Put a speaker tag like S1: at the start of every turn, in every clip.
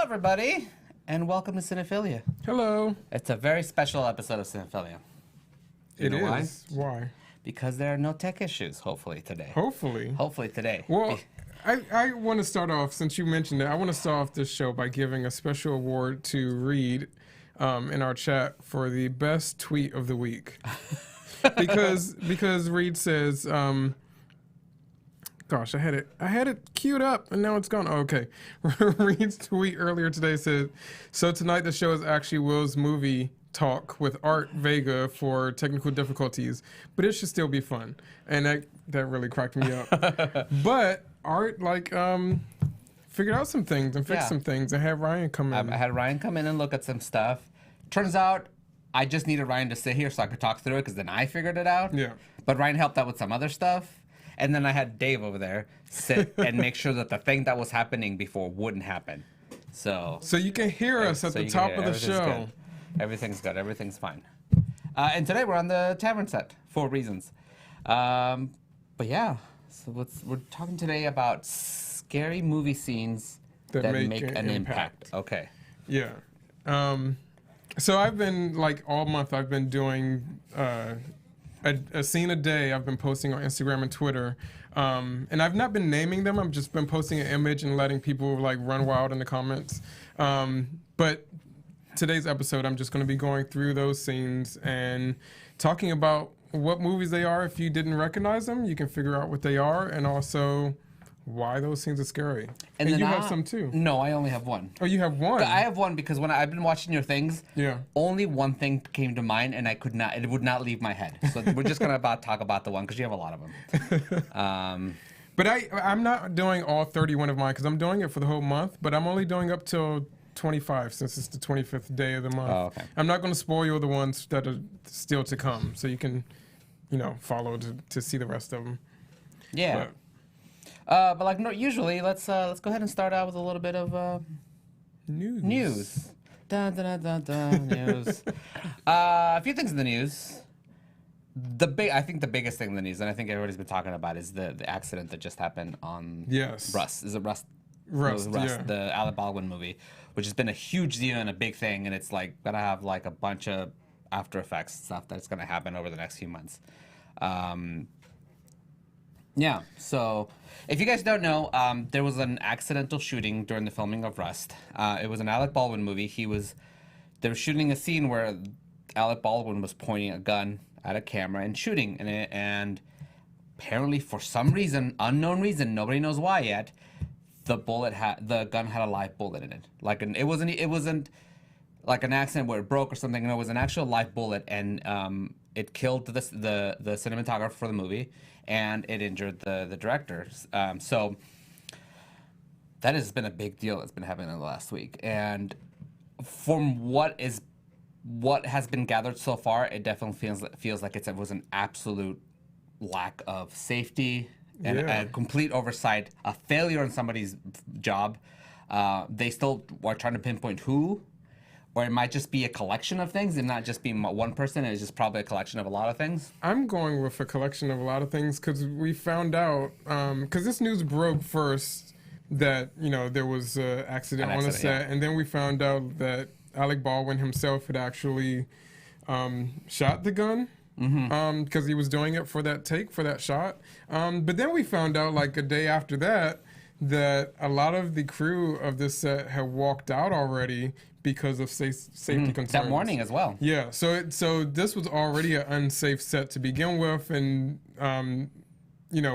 S1: everybody, and welcome to Cinephilia.
S2: Hello.
S1: It's a very special episode of Cinephilia.
S2: It is. Why?
S1: Because there are no tech issues, hopefully, today.
S2: Hopefully.
S1: Hopefully today.
S2: Well, I want to start off, since you mentioned it, I want to start off this show by giving a special award to Reed in our chat for the best tweet of the week. because Reed says, gosh, I had it queued up and now it's gone. Oh, okay. Reed's tweet earlier today said, so tonight the show is actually Will's movie talk with Art Vega for technical difficulties, but it should still be fun. And that really cracked me up. But Art figured out some things and fixed some things. I had Ryan come in.
S1: I had Ryan come in and look at some stuff. Turns out I just needed Ryan to sit here so I could talk through it because then I figured it out.
S2: Yeah.
S1: But Ryan helped out with some other stuff. And then I had Dave over there sit and make sure that the thing that was happening before wouldn't happen. So
S2: you can hear us at the top of the show.
S1: Good. Everything's good. Everything's fine. And today we're on the tavern set for reasons. But yeah, so we're talking today about scary movie scenes that make an impact. Okay.
S2: Yeah. So I've been, all month, I've been doing a scene a day. I've been posting on Instagram and Twitter. And I've not been naming them. I've just been posting an image and letting people, run wild in the comments. But today's episode, I'm just going to be going through those scenes and talking about what movies they are. If you didn't recognize them, you can figure out what they are, and also why those scenes are scary. And you have some too.
S1: No, I only have one.
S2: Oh, you have one?
S1: I have one because when I've been watching your things,
S2: yeah,
S1: only one thing came to mind, and it would not leave my head. So we're just going to talk about the one because you have a lot of them.
S2: But I'm not doing all 31 of mine because I'm doing it for the whole month, but I'm only doing up till 25 since it's the 25th day of the month.
S1: Oh, okay.
S2: I'm not going to spoil the ones that are still to come, so you can, follow to see the rest of them.
S1: Yeah. Usually, let's go ahead and start out with a little bit of news. Dun, dun, dun, dun, dun, news. A few things in the news. I think the biggest thing in the news, and I think everybody's been talking about, is the accident that just happened on Rust. Is it Rust?
S2: Rust, yeah.
S1: The Alec Baldwin movie, which has been a huge deal and a big thing, and it's gonna have a bunch of after effects stuff that's gonna happen over the next few months. Yeah, so if you guys don't know, there was an accidental shooting during the filming of Rust. It was an Alec Baldwin movie. They were shooting a scene where Alec Baldwin was pointing a gun at a camera and shooting in it, and apparently for some reason, unknown reason, nobody knows why yet, the gun had a live bullet in it. It wasn't like an accident where it broke or something. No, it was an actual live bullet, and it killed the cinematographer for the movie, and it injured the director. So that has been a big deal that's been happening in the last week. And from what has been gathered so far, it definitely feels like it was an absolute lack of safety and a complete oversight, a failure in somebody's job. They still are trying to pinpoint who. Or it might just be a collection of things and not just be one person. It's just probably a collection of a lot of things.
S2: I'm going with a collection of a lot of things because we found out, because this news broke first that, there was an accident on the set. Yeah. And then we found out that Alec Baldwin himself had actually shot the gun because he was doing it for that shot. But then we found out a day after that a lot of the crew of this set had walked out already because of safety concerns.
S1: That morning as well.
S2: Yeah, so this was already an unsafe set to begin with, and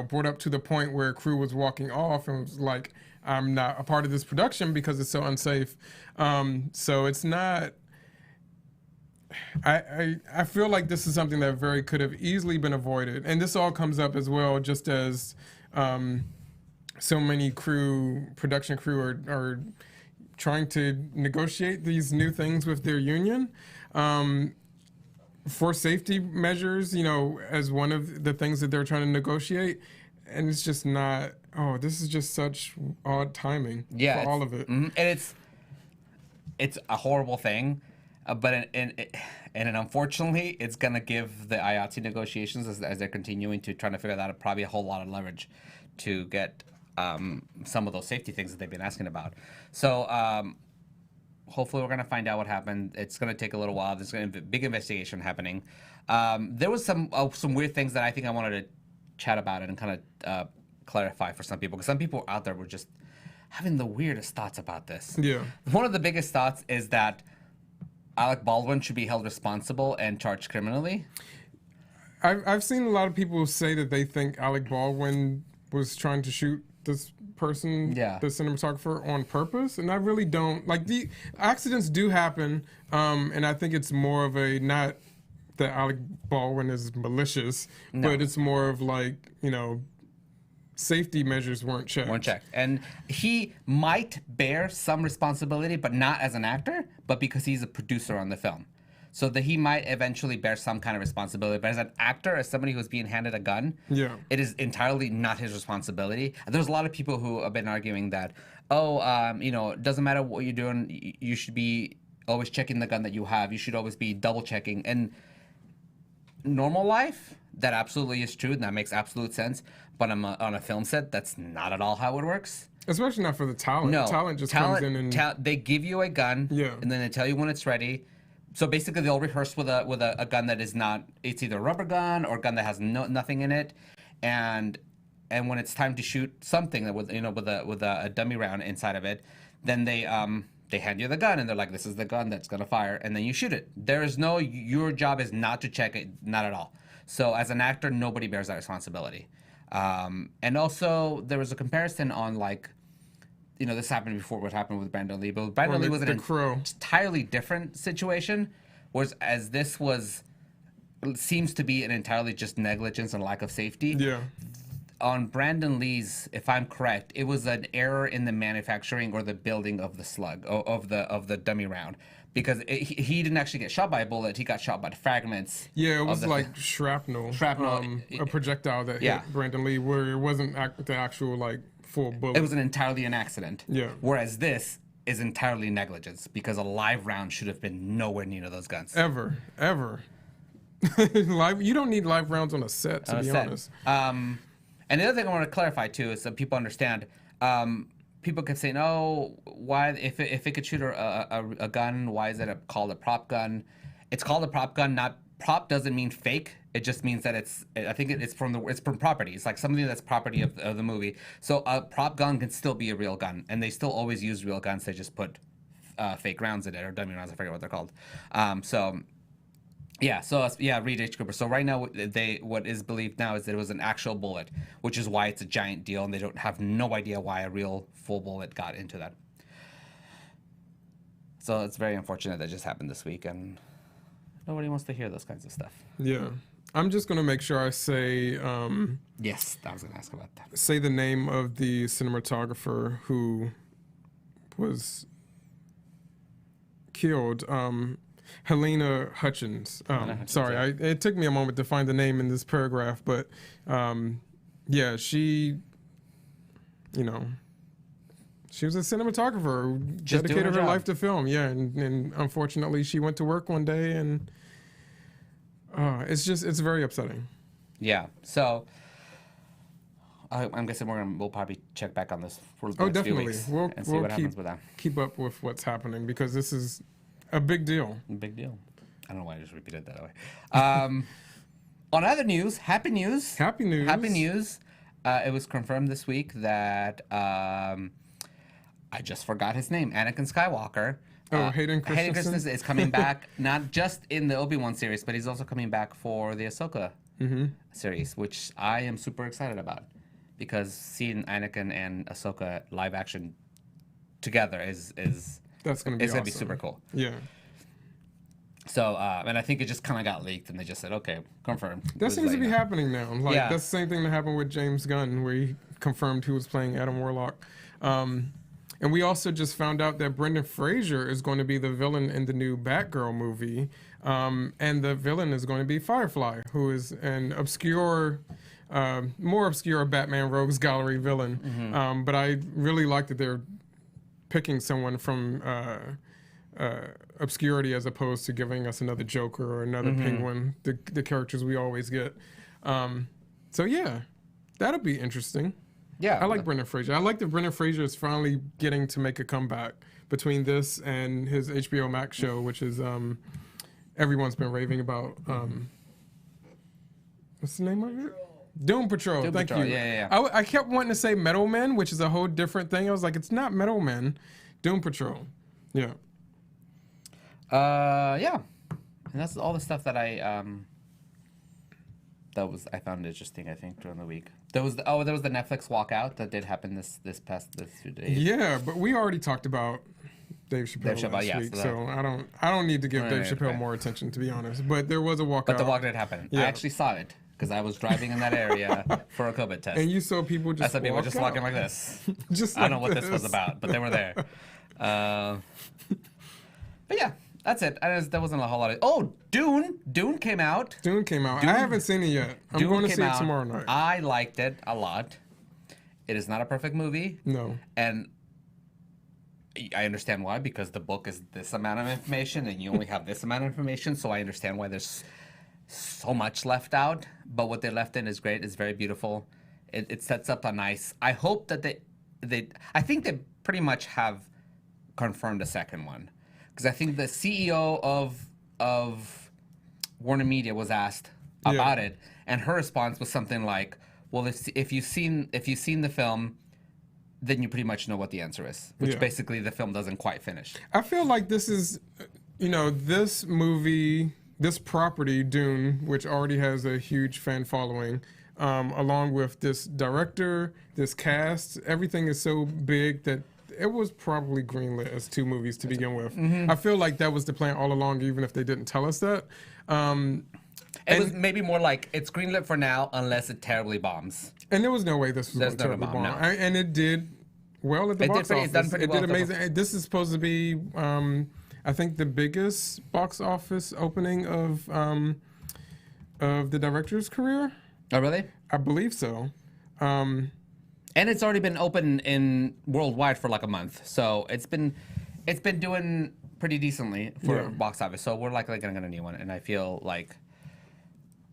S2: brought up to the point where crew was walking off and was like, I'm not a part of this production because it's so unsafe. So it's not. I feel like this is something that very could have easily been avoided, and this all comes up as well, just as so many production crew are trying to negotiate these new things with their union for safety measures, as one of the things that they're trying to negotiate. And it's just not, this is just such odd timing for all of it.
S1: Mm-hmm. And it's a horrible thing, but unfortunately, it's going to give the IATSE negotiations as they're continuing to trying to figure that out probably a whole lot of leverage to get some of those safety things that they've been asking about. So hopefully we're gonna find out what happened. It's gonna take a little while. There's gonna be a big investigation happening. There was some weird things that I think I wanted to chat about and kind of clarify for some people, because some people out there were just having the weirdest thoughts about this.
S2: Yeah.
S1: One of the biggest thoughts is that Alec Baldwin should be held responsible and charged criminally.
S2: I've seen a lot of people say that they think Alec Baldwin was trying to shoot this person,
S1: Yeah.
S2: the cinematographer, on purpose, and I really don't. Like, the accidents do happen, and I think it's more of a, not that Alec Baldwin is malicious, but it's more of like, safety measures weren't checked.
S1: And he might bear some responsibility, but not as an actor, but because he's a producer on the film. So that he might eventually bear some kind of responsibility. But as an actor, as somebody who's being handed a gun, it is entirely not his responsibility. There's a lot of people who have been arguing that, it doesn't matter what you're doing, you should be always checking the gun that you have. You should always be double checking. And normal life, that absolutely is true, and that makes absolute sense. But on a film set, that's not at all how it works.
S2: Especially not for the talent.
S1: No,
S2: The talent just comes in and...
S1: they give you a gun, and then they tell you when it's ready. So basically, they'll rehearse with a gun that is not. It's either a rubber gun or a gun that has nothing in it, and when it's time to shoot something with a dummy round inside of it, then they hand you the gun and they're like, this is the gun that's gonna fire, and then you shoot it. There is no, your job is not to check it, not at all. So as an actor, nobody bears that responsibility. And also there was a comparison on this happened before what happened with Brandon Lee, but Brandon Lee was an entirely different situation, whereas as this seems to be an entirely just negligence and lack of safety.
S2: Yeah.
S1: On Brandon Lee's, if I'm correct, it was an error in the manufacturing or the building of the slug, of the dummy round, because he didn't actually get shot by a bullet. He got shot by the fragments.
S2: Yeah, it was like shrapnel. A projectile that hit Brandon Lee, where it wasn't the actual full bullet.
S1: It was entirely an accident.
S2: Yeah.
S1: Whereas this is entirely negligence, because a live round should have been nowhere near those guns.
S2: Ever. You don't need live rounds on a set, to be honest.
S1: And the other thing I want to clarify too is so people understand. People could say, no, why if it could shoot a gun, why is it called a prop gun? It's called a prop gun. Not prop doesn't mean fake. It just means that it's from property. It's like something that's property of the movie. So a prop gun can still be a real gun, and they still always use real guns. They just put fake rounds in it, or dummy rounds. I forget what they're called. Reed H. Cooper. So right now, what is believed now is that it was an actual bullet, which is why it's a giant deal, and they don't have no idea why a real full bullet got into that. So it's very unfortunate that just happened this week, and nobody wants to hear those kinds of stuff.
S2: Yeah. I'm just going to make sure I say...
S1: yes, I was going to ask about that.
S2: Say the name of the cinematographer who was killed. Helena Hutchins. Sorry, it took me a moment to find the name in this paragraph, but she was a cinematographer who dedicated her life to film. Yeah, and unfortunately, she went to work one day, and it's very upsetting.
S1: Yeah. So I'm guessing we'll probably check back on this for the next few weeks and see what happens with that.
S2: Keep up with what's happening, because this is a big deal.
S1: Big deal. I don't know why I just repeated that way. On other news, happy news. It was confirmed this week that I just forgot his name, Anakin Skywalker.
S2: Hayden Christensen.
S1: Hayden Christensen is coming back, not just in the Obi-Wan series, but he's also coming back for the Ahsoka series, which I am super excited about, because seeing Anakin and Ahsoka live action together is
S2: that's going to be awesome.
S1: Going to be super cool.
S2: Yeah.
S1: So, and I think it just kind of got leaked, and they just said, okay, confirmed.
S2: That seems to be happening now. That's the same thing that happened with James Gunn, where he confirmed who was playing Adam Warlock. And we also just found out that Brendan Fraser is going to be the villain in the new Batgirl movie. And the villain is going to be Firefly, who is an obscure... more obscure Batman Rogues Gallery villain. But I really like that they're picking someone from obscurity as opposed to giving us another Joker or another Penguin, the characters we always get. So yeah, that'll be interesting.
S1: Yeah,
S2: I like Brendan Fraser. I like that Brendan Fraser is finally getting to make a comeback between this and his HBO Max show, which is everyone's been raving about. What's the name of it? Doom Patrol. Thank you.
S1: Yeah.
S2: I kept wanting to say Metal Men, which is a whole different thing. I was like, it's not Metal Men. Doom Patrol. Yeah.
S1: Yeah. And that's all the stuff that I found interesting, I think, during the week. There was the Netflix walkout that did happen this few days.
S2: Yeah, but we already talked about Dave Chappelle last week, so I don't need to give Dave Chappelle more attention, to be honest. But there was a walkout.
S1: But the walk did happen. Yeah. I actually saw it because I was driving in that area for a COVID test.
S2: And you saw people just
S1: walking like this.
S2: Just
S1: I don't know what this was about, but they were there. But yeah, that's it. There wasn't a whole lot of... Oh, Dune! Dune came out.
S2: I haven't seen it yet. I'm going to see it tomorrow night.
S1: I liked it a lot. It is not a perfect movie.
S2: No.
S1: And I understand why, because the book is this amount of information and you only have this amount of information, so I understand why there's so much left out. But what they left in is great. It's very beautiful. It sets up a nice... I hope that I think they pretty much have confirmed a second one. Because I think the CEO of Warner Media was asked about it, and her response was something like, "Well, if you've seen the film, then you pretty much know what the answer is." Which basically the film doesn't quite finish.
S2: I feel like this is, this movie, this property, Dune, which already has a huge fan following, along with this director, this cast, everything is so big that it was probably greenlit as two movies to begin with. Mm-hmm. I feel like that was the plan all along, even if they didn't tell us that.
S1: It was maybe more like, it's greenlit for now unless it terribly bombs.
S2: And there was no way this was going to terribly bomb. No. And it did well at the box office. It did amazing. This is supposed to be, I think, the biggest box office opening of the director's career.
S1: Oh, really?
S2: I believe so.
S1: And it's already been open in worldwide for like a month, so it's been doing pretty decently for box office. So we're likely gonna get a new one, and I feel like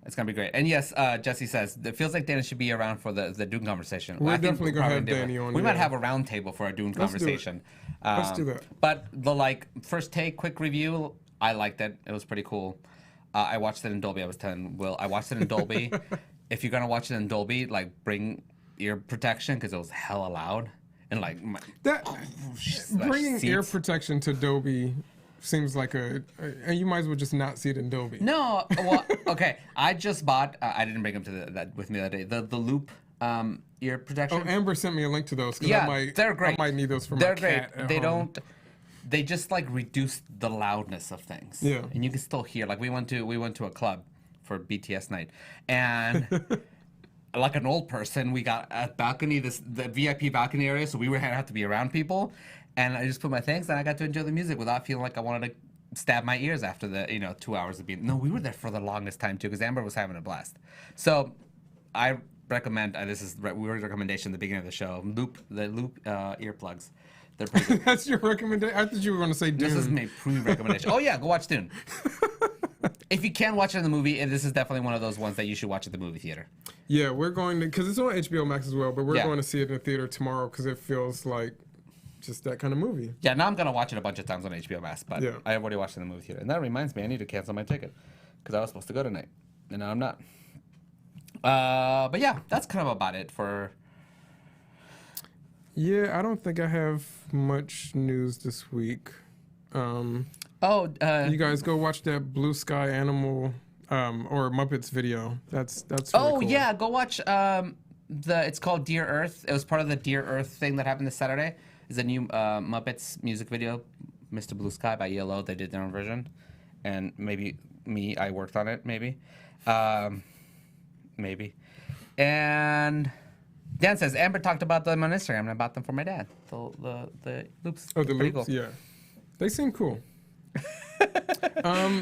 S1: it's gonna be great. And yes, Jesse says it feels like Dana should be around for the Dune conversation.
S2: We're definitely gonna have Danny on.
S1: We might have a round table for a Dune conversation.
S2: Let's do that.
S1: But the first take, quick review, I liked it. It was pretty cool. I watched it in Dolby. I was telling Will, I watched it in Dolby. If you're gonna watch it in Dolby, bring ear protection because it was hella loud and
S2: bringing ear protection to Dolby seems like and you might as well just not see it in Dolby.
S1: No, well, okay. I just bought. I didn't bring them to that with me that day. The Loop ear protection.
S2: Oh, Amber sent me a link to those.
S1: They're great.
S2: I might need those for
S1: my
S2: cat.
S1: They home. They just reduce the loudness of things.
S2: Yeah,
S1: and you can still hear. We went to a club for BTS night, and. Like an old person, we got a balcony, the VIP balcony area, so we had to be around people, and I just put my things, and I got to enjoy the music without feeling like I wanted to stab my ears after the 2 hours of being. No, we were there for the longest time too, because Amber was having a blast. So, I recommend. This is weird recommendation at the beginning of the show. The Loop earplugs. They're pretty good.
S2: That's your recommendation. I thought you were going to say Dune.
S1: This is my pre-recommendation. Oh yeah, go watch Dune. If you can watch it in the movie, this is definitely one of those ones that you should watch at the movie theater.
S2: Yeah, we're going to, because it's on HBO Max as well, but we're going to see it in the theater tomorrow because it feels like just that kind of movie.
S1: Yeah, now I'm going to watch it a bunch of times on HBO Max, but I already watched it in the movie theater. And that reminds me, I need to cancel my ticket because I was supposed to go tonight, and now I'm not. But yeah, that's kind of about it for...
S2: Yeah, I don't think I have much news this week. You guys go watch that Blue Sky Animal or Muppets video. That's really cool.
S1: Yeah, go watch it's called Dear Earth. It was part of the Dear Earth thing that happened this Saturday. It's a new Muppets music video, Mr. Blue Sky by ELO. They did their own version, and maybe I worked on it. Maybe. And Dan says Amber talked about them on Instagram and I bought them for my dad. The loops.
S2: Oh, the loops. Cool. Yeah, they seem cool.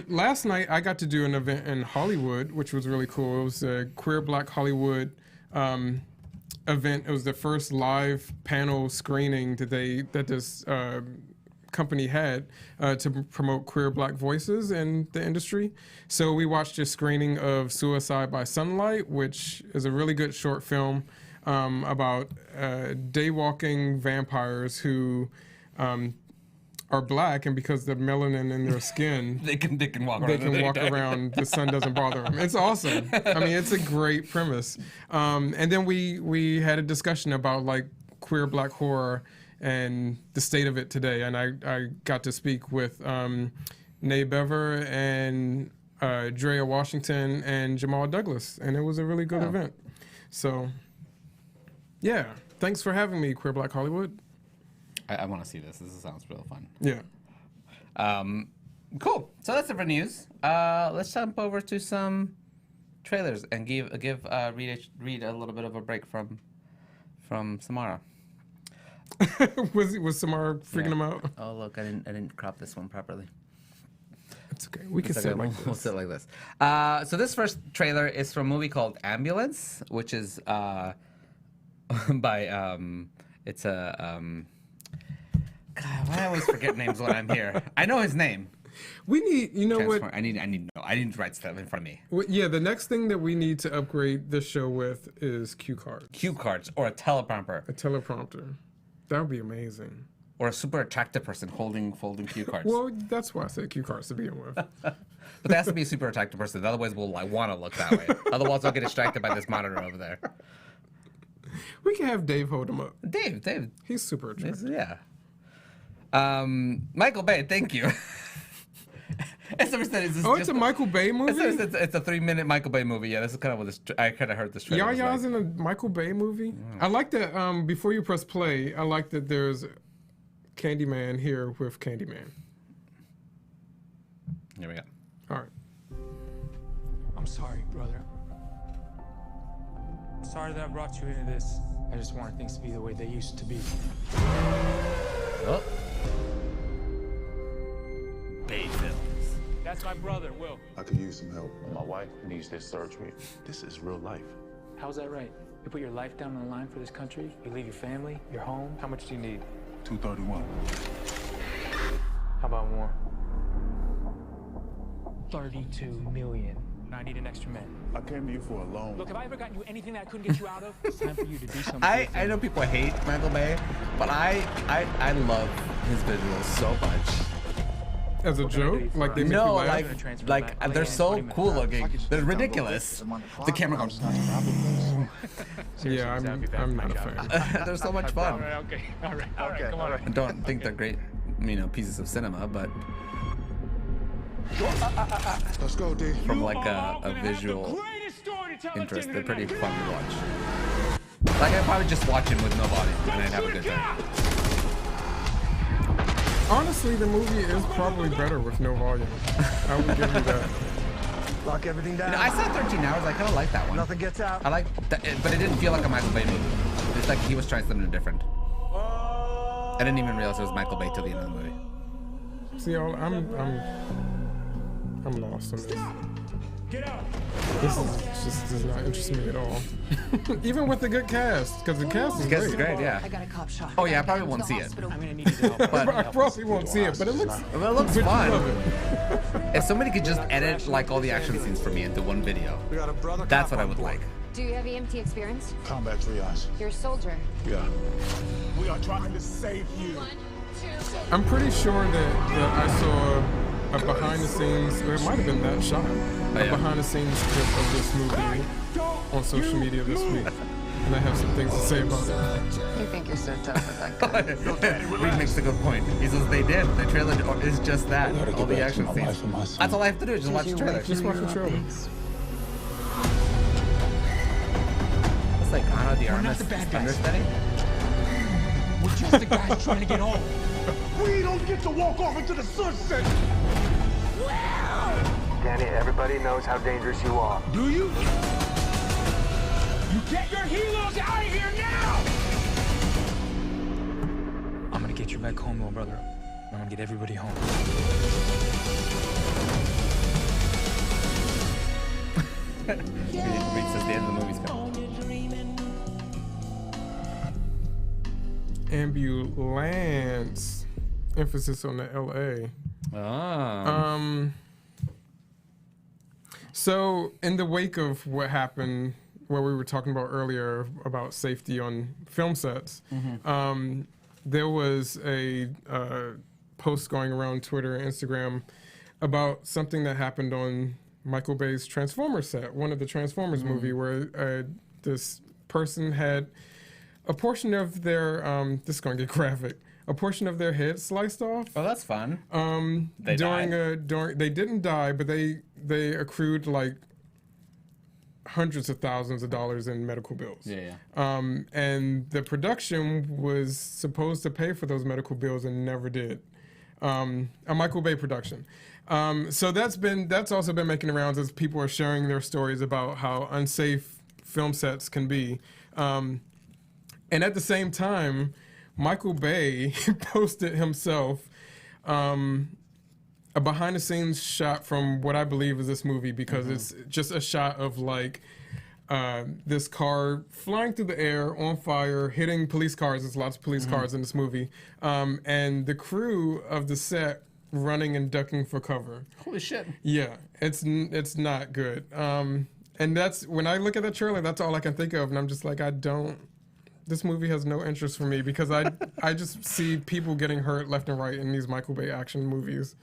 S2: Last night I got to do an event in Hollywood, which was really cool. It was a Queer Black Hollywood event. It was the first live panel screening that this company had to promote queer Black voices in the industry. So we watched a screening of Suicide by Sunlight, which is a really good short film. about daywalking vampires who are black, and because the melanin in their skin,
S1: they can walk around.
S2: They can walk around. The sun doesn't bother them. It's awesome. I mean, it's a great premise. And then we had a discussion about like queer black horror and the state of it today. And I got to speak with Nay Bever and Drea Washington and Jamal Douglas, and it was a really good event. So, yeah, thanks for having me, Queer Black Hollywood.
S1: I want to see this. This sounds real fun.
S2: Yeah.
S1: Cool. So that's it for news. Let's jump over to some trailers and read a little bit of a break from Samara.
S2: was Samara freaking him out?
S1: Oh look, I didn't crop this one properly.
S2: It's okay. We can sit like this.
S1: We'll sit like this. So this first trailer is from a movie called Ambulance, which is by it's a God, why do I always forget names when I'm here? I know his name.
S2: We need, you know what?
S1: I need to know. I didn't write stuff in front of me.
S2: Well, yeah, the next thing that we need to upgrade this show with is cue cards.
S1: Cue cards or a teleprompter.
S2: A teleprompter. That would be amazing.
S1: Or a super attractive person folding cue cards.
S2: Well, that's why I said cue cards to begin with.
S1: But there has to be a super attractive person. Otherwise, we'll want to look that way. Otherwise, we'll get distracted by this monitor over there.
S2: We can have Dave hold him up.
S1: Dave.
S2: He's super attractive.
S1: Yeah. Michael Bay, thank you. It's
S2: a Michael Bay movie?
S1: It's a 3-minute Michael Bay movie. Yeah, this is kind of what I kind of heard this trailer.
S2: Yaya's in a Michael Bay movie? I like that, before you press play, I like that there's Candyman here with Candyman.
S1: Here we go.
S2: All right.
S3: I'm sorry, brother. Sorry that I brought you into this. I just wanted things to be the way they used to be.
S1: Oh. Bay Films.
S3: That's my brother, Will.
S4: I could use some help.
S5: My wife needs this surgery.
S4: This is real life.
S3: How's that right? You put your life down on the line for this country? You leave your family, your home? How much do you need?
S4: 231.
S3: How about more? 32 million. I need an extra man.
S4: I came to you for a loan.
S3: Look, have I ever gotten you anything that I couldn't get you out of? It's time for you to do something.
S1: I know people hate Michael Bay, but I love his visuals so much.
S2: As a joke? Like they make you laugh?
S1: like they're so cool looking. They're ridiculous. The camera goes.
S2: Yeah, I'm not a fan.
S1: They're so much fun.
S3: All right, come on.
S1: I don't think they're great, pieces of cinema, but
S4: Let's go, D.
S1: from like a visual interest, they're pretty fun to watch. Like I'd probably just watch him with nobody, and I'd have a good time.
S2: Honestly, the movie is probably better with no volume. I would give you that.
S6: Lock everything down.
S1: I saw 13 Hours. I kind of like that one.
S6: Nothing gets out.
S1: I like that, but it didn't feel like a Michael Bay movie. It's like he was trying something different. I didn't even realize it was Michael Bay till the end of the movie.
S2: See, I'm lost in this.
S3: Get out.
S2: This does not interest me at all. Even with the good cast, because the cast is
S1: The cast
S2: great.
S1: is great, yeah.
S7: I got a cop shot.
S1: Oh yeah, I probably won't see it.
S3: I'm gonna need you to help.
S2: I probably won't see it, but it looks
S1: But
S2: love
S1: fun.
S2: it.
S1: If somebody could just edit like all the action scenes for me into one video,
S6: We got a brother
S1: that's
S6: cop
S1: what I
S6: on
S1: would
S6: board.
S1: like.
S7: Do you have EMT experience?
S4: Combat triage.
S7: You're a soldier.
S4: Yeah. We are trying to save you.
S2: I'm pretty sure that I saw a behind the scenes, or it might have been that shot, a
S1: yeah.
S2: behind the scenes clip of this movie on social media this week. And I have some things to say about it.
S7: You think you're so tough with that gun.
S1: Reed makes a good point. He says they did. The trailer is just that. All the action scenes. That's all I have to do is just watch the trailer.
S2: Just watch the trailer.
S1: It's like Anna de
S3: We're not
S1: Armas
S3: the bad guys.
S1: understudy.
S3: We're just the guys trying to get home.
S4: We don't get to walk off into the sunset.
S6: Danny, everybody knows how dangerous you are.
S4: Do you?
S3: You get your helos out of here now! I'm gonna get you back home, little brother. I'm gonna get everybody home.
S1: Reed says the end of the movie's coming.
S2: Ambulance. Emphasis on the LA.
S1: Oh.
S2: So in the wake of what happened what we were talking about earlier about safety on film sets. There was a post going around Twitter and Instagram about something that happened on Michael Bay's Transformers set, one of the Transformers movie, where this person had a portion of their, this is going to get graphic, a portion of their head sliced off.
S1: Oh, that's fun. They
S2: They didn't die, but they accrued like hundreds of thousands of dollars in medical bills.
S1: Yeah.
S2: And the production was supposed to pay for those medical bills and never did. A Michael Bay production. So that's also been making the rounds as people are sharing their stories about how unsafe film sets can be. And at the same time, Michael Bay posted himself a behind-the-scenes shot from what I believe is this movie, because it's just a shot of like this car flying through the air on fire, hitting police cars. There's lots of police cars in this movie, and the crew of the set running and ducking for cover.
S1: Holy shit.
S2: Yeah, it's not good. And that's, when I look at that trailer, that's all I can think of, and I'm just like, this movie has no interest for me, because I just see people getting hurt left and right in these Michael Bay action movies.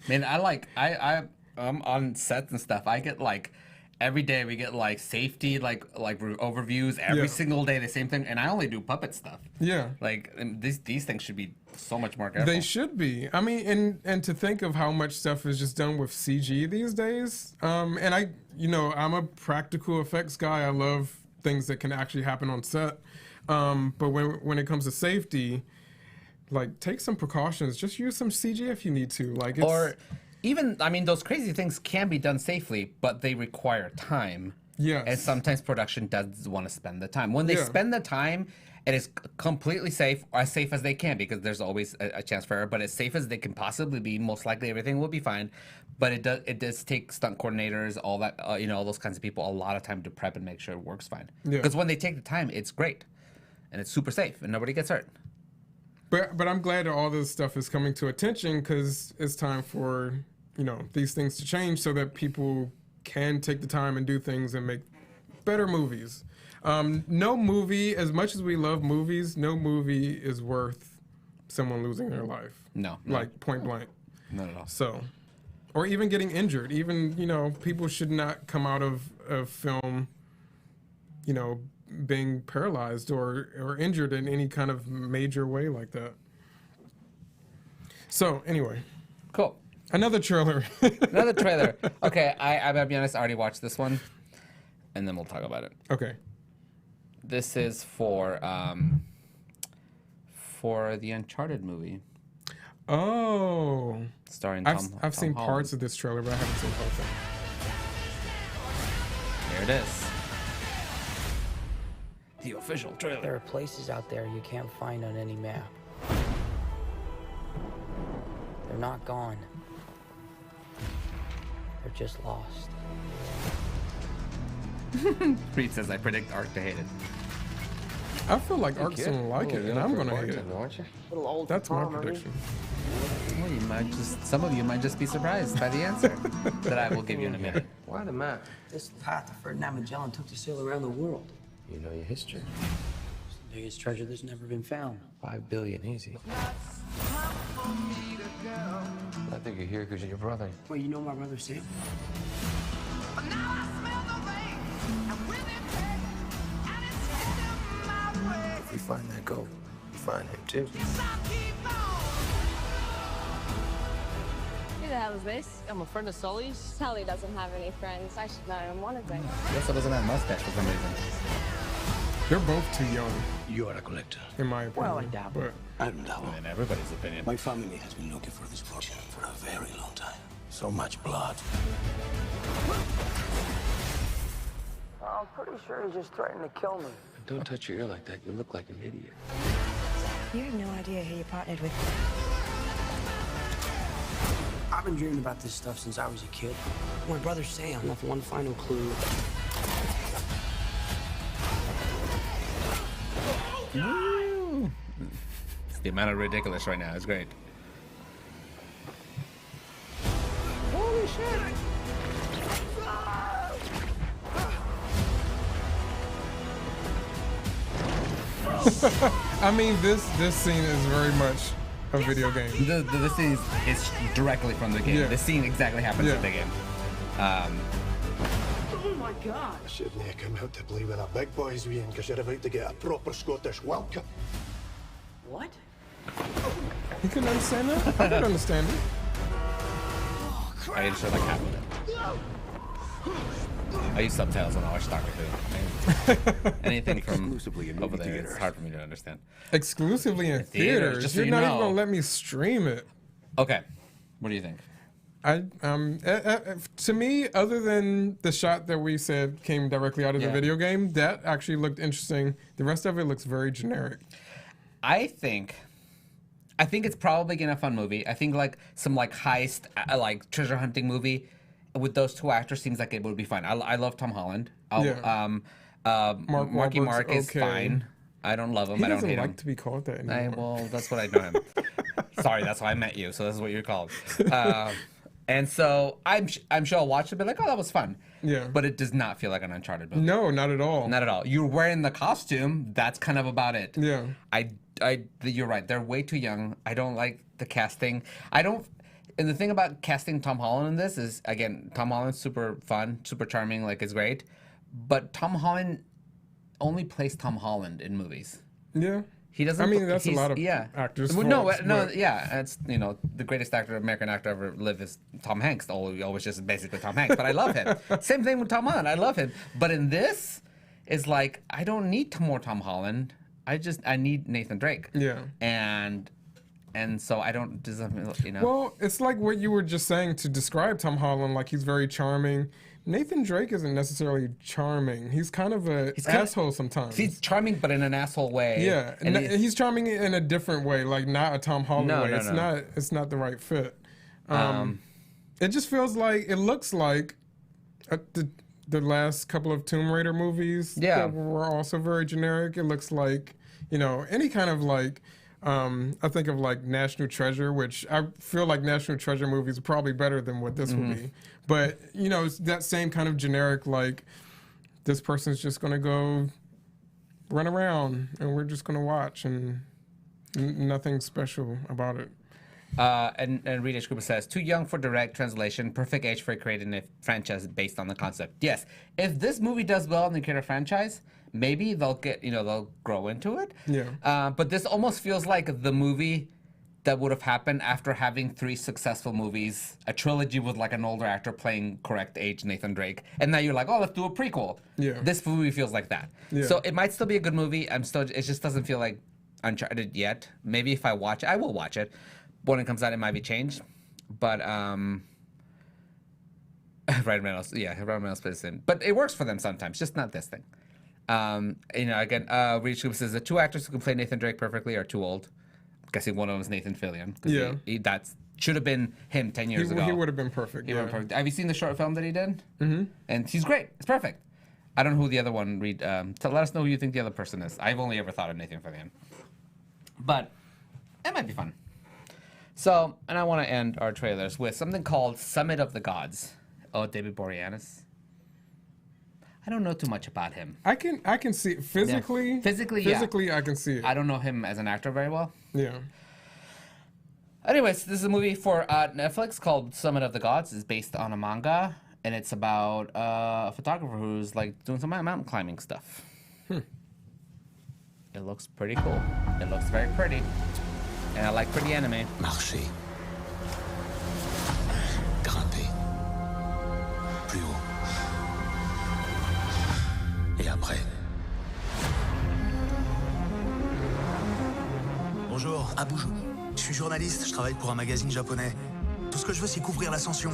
S1: Man, I'm on sets and stuff. I get like every day we get like safety overviews every single day, the same thing, and I only do puppet stuff.
S2: Yeah,
S1: like, and these things should be so much more careful.
S2: They should be. I mean, and to think of how much stuff is just done with CG these days. And I'm a practical effects guy. I love things that can actually happen on set. But when it comes to safety, like, take some precautions. Just use some CG if you need to. Like,
S1: or even, I mean, those crazy things can be done safely, but they require time.
S2: Yes.
S1: And sometimes production does want to spend the time. When they spend the time, it is completely safe, or as safe as they can, because there's always a chance for error, but as safe as they can possibly be. Most likely everything will be fine. But it does take stunt coordinators, all that, all those kinds of people, a lot of time to prep and make sure it works fine. Because when they take the time, it's great. And it's super safe, and nobody gets hurt.
S2: But I'm glad that all this stuff is coming to attention, because it's time for, these things to change so that people can take the time and do things and make better movies. No movie, as much as we love movies, no movie is worth someone losing their life.
S1: No.
S2: Like, point blank.
S1: Not at all.
S2: So, or even getting injured. Even, people should not come out of film, being paralyzed or injured in any kind of major way like that. So, anyway.
S1: Cool.
S2: Another trailer.
S1: Another trailer. Okay, I gotta be honest, I already watched this one, and then we'll talk about it.
S2: Okay.
S1: This is for the Uncharted movie.
S2: Oh.
S1: Starring
S2: I've
S1: Tom
S2: seen
S1: Holland.
S2: parts of this trailer, but I haven't seen parts of it.
S1: There it is. The official trailer.
S8: There are places out there you can't find on any map. They're not gone. They're just lost.
S1: Reed says, I predict Ark to hate it.
S2: I feel like Ark's gonna like it, and I'm gonna hate it.
S8: A little old.
S2: That's my prediction.
S1: Well, some of you might just be surprised by the answer that I will give you in a minute.
S9: Why the map?
S8: This path that Ferdinand Magellan took to sail around the world.
S9: You know your history.
S8: It's the biggest treasure that's never been found.
S9: 5 billion, easy. I think you're here because of your brother.
S8: Wait, you know my brother Sam?
S9: If we find that gold, we find him too.
S10: Who the hell is this?
S11: I'm a friend of Sully's.
S10: Sully doesn't have any friends. I should know him. One of them.
S1: He also doesn't have a mustache for some reason.
S2: They're both too young,
S12: You are a collector.
S2: in my opinion.
S8: Well, I dabble.
S2: But
S12: I don't doubt.
S1: In everybody's opinion.
S12: My family has been looking for this fortune for a very long time. So much blood.
S8: I'm pretty sure he just threatened to kill me.
S9: Don't touch your ear like that. You look like an idiot.
S13: You have no idea who you partnered with.
S8: I've been dreaming about this stuff since I was a kid. My brother Sam left one final clue.
S1: Woo! The amount of ridiculous right now is great.
S8: Holy shit!
S2: I mean, this scene is very much a video game.
S1: This scene is directly from the game.
S2: Yeah.
S1: This scene exactly happens in the game.
S8: Oh my God!
S4: I shouldn't have come out to play with a big boys wee because you're about to get a proper Scottish welcome.
S8: What?
S2: You couldn't understand that? I could understand it.
S1: I understood like half of it. I use subtitles when I watch Doctor Who. Anything from over there, it's hard for me to understand.
S2: Exclusively in theaters.
S1: Just so
S2: You're
S1: you
S2: not
S1: know.
S2: even gonna let me stream it.
S1: Okay, what do you think?
S2: To me, other than the shot that we said came directly out of the
S1: Yeah.
S2: video game, that actually looked interesting. The rest of it looks very generic.
S1: I think it's probably gonna be a fun movie. I think like some like heist, like treasure hunting movie with those two actors seems like it would be fun. I love Tom Holland. Marky Mark is
S2: okay.
S1: fine. I don't love him.
S2: He
S1: I don't
S2: doesn't
S1: hate
S2: like
S1: him.
S2: to be called that anymore.
S1: Well, that's what I know him. Sorry, that's how I met you. So this is what you're called. And so I'm sure I'll watch it, but like, oh, that was fun.
S2: Yeah.
S1: But it does not feel like an Uncharted movie.
S2: No, not at all.
S1: Not at all. You're wearing the costume. That's kind of about it.
S2: Yeah.
S1: You're right. They're way too young. I don't like the casting. And the thing about casting Tom Holland in this is, again, Tom Holland's super fun, super charming, like it's great. But Tom Holland only plays Tom Holland in movies.
S2: Yeah.
S1: He doesn't.
S2: I mean, that's a lot of actors. faults, but-
S1: yeah. It's the greatest American actor ever lived is Tom Hanks. Always just basically Tom Hanks, but I love him. Same thing with Tom Holland. I love him, but in this, is like I don't need more Tom Holland. I need Nathan Drake.
S2: Yeah.
S1: And so I don't.
S2: Well, it's like what you were just saying to describe Tom Holland. Like he's very charming. Nathan Drake isn't necessarily charming. He's kind of an asshole sometimes.
S1: He's charming, but in an asshole way.
S2: Yeah, and he's charming in a different way, like not a Tom Holland way. It's not the right fit. It just feels like it looks like the last couple of Tomb Raider movies that were also very generic. It looks like any kind of like. I think of like National Treasure, which I feel like National Treasure movies are probably better than what this would be. But, it's that same kind of generic, like, this person's just going to go run around and we're just going to watch and nothing special about it.
S1: And Rita Scuba says, too young for direct translation, perfect age for creating a franchise based on the concept. Yes, if this movie does well and they create a franchise, maybe they'll get, they'll grow into it.
S2: Yeah.
S1: But this almost feels like the movie that would have happened after having 3 successful movies, a trilogy with like an older actor playing correct age Nathan Drake, and now you're like, oh, let's do a prequel.
S2: Yeah.
S1: This movie feels like that.
S2: Yeah.
S1: So it might still be a good movie. It just doesn't feel like Uncharted yet. Maybe if I watch it, I will watch it. When it comes out, it might be changed. But Ryan Reynolds plays in. But it works for them sometimes, just not this thing. Again, Reach Scoop says the 2 actors who can play Nathan Drake perfectly are too old. I'm guessing one of them is Nathan Fillion.
S2: Yeah.
S1: That should have been him 10 years ago.
S2: He would have been perfect.
S1: He would have been perfect. Have you seen the short film that he did?
S2: Mm-hmm.
S1: And he's great. It's perfect. I don't know who the other one read. Let us know who you think the other person is. I've only ever thought of Nathan Fillion. But it might be fun. So, and I want to end our trailers with something called Summit of the Gods. Oh, David Boreanaz. I don't know too much about him.
S2: I can see it physically.
S1: Yeah. Physically,
S2: I can see it.
S1: I don't know him as an actor very well.
S2: Yeah.
S1: Anyways, this is a movie for Netflix called Summit of the Gods. It's based on a manga, and it's about a photographer who's like doing some mountain climbing stuff. It looks pretty cool. It looks very pretty, and I like pretty anime.
S12: Marcher. Grimper. Plus haut. Et après.
S11: Bonjour, Aboujo. Je suis journaliste, je travaille pour un magazine japonais. Tout ce que je veux, c'est couvrir l'ascension.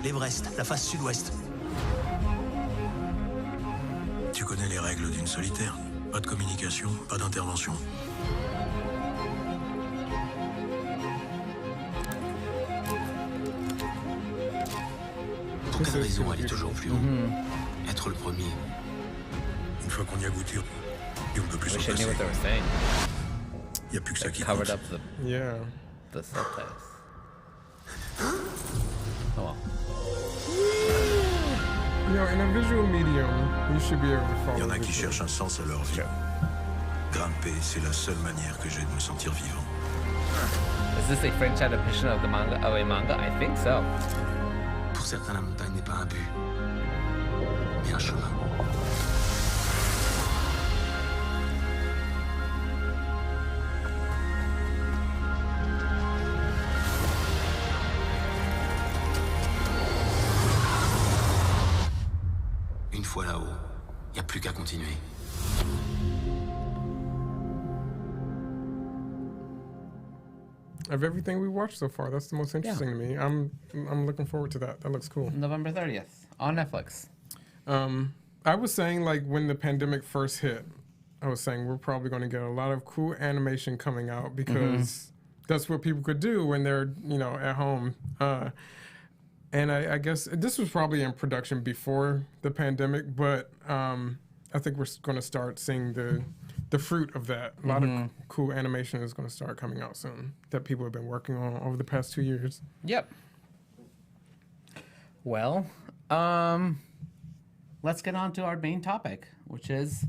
S11: L'Everest, la face sud-ouest.
S12: Tu connais les règles d'une solitaire. Pas de communication, pas d'intervention.
S11: Pour quelle raison aller toujours plus haut? Être le premier.
S12: Une fois qu'on y a goûté, et on ne peut plus s'en
S1: Wish I knew
S12: passer.
S1: what they were saying.
S12: Il n'y a plus que ça qui
S1: Covered
S12: compte.
S1: up the subtitles. Oh well.
S2: In a visual medium, you should be able to follow.
S12: Il y en a qui cherchent un sens à leur vie. Grimper, c'est la seule manière que j'ai de me sentir vivant.
S1: Is this a French adaptation of a manga? I think so.
S11: Pour certains, la montagne n'est pas un but, mais un chemin. Une fois là-haut, il n'y a plus qu'à continuer.
S2: Of everything we watched so far, that's the most interesting to me. I'm looking forward to that. That looks cool.
S1: November 30th on Netflix.
S2: I was saying, like, when the pandemic first hit, I was saying we're probably going to get a lot of cool animation coming out because that's what people could do when they're, you know, at home. And I guess this was probably in production before the pandemic, but I think we're going to start seeing the fruit of that. A lot of cool animation is going to start coming out soon that people have been working on over the past 2 years.
S1: Yep. Well, let's get on to our main topic, which is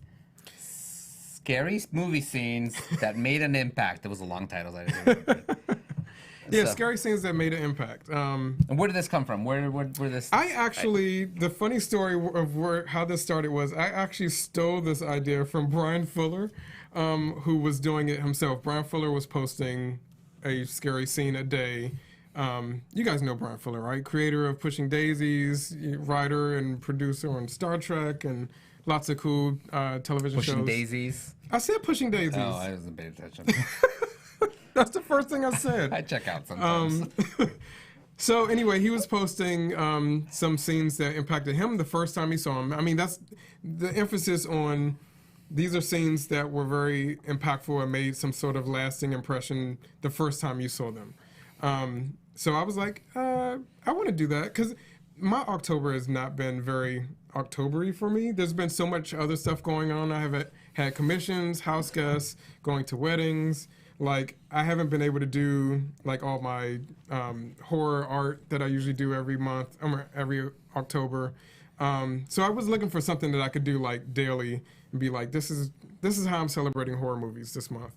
S1: scary movie scenes that made an impact. That was a long title. I didn't remember.
S2: Yeah,
S1: So-
S2: scary scenes that made an impact.
S1: And where did this come from? Where this?
S2: I actually, the funny story of how this started was I actually stole this idea from Brian Fuller, who was doing it himself. Brian Fuller was posting a scary scene a day. You guys know Brian Fuller, right? Creator of Pushing Daisies, writer and producer on Star Trek, and lots of cool television shows.
S1: Pushing Daisies.
S2: I said Pushing Daisies.
S1: Oh, I wasn't paying attention.
S2: That's the first thing I said.
S1: I check out sometimes.
S2: So anyway, he was posting some scenes that impacted him the first time he saw him. I mean, that's the emphasis on these are scenes that were very impactful and made some sort of lasting impression the first time you saw them. So I was like, I want to do that because my October has not been very October-y for me. There's been so much other stuff going on. I haven't had commissions, house guests, going to weddings. Like, I haven't been able to do, like, all my horror art that I usually do every month, every October. So I was looking for something that I could do, like, daily and be like, this is how I'm celebrating horror movies this month.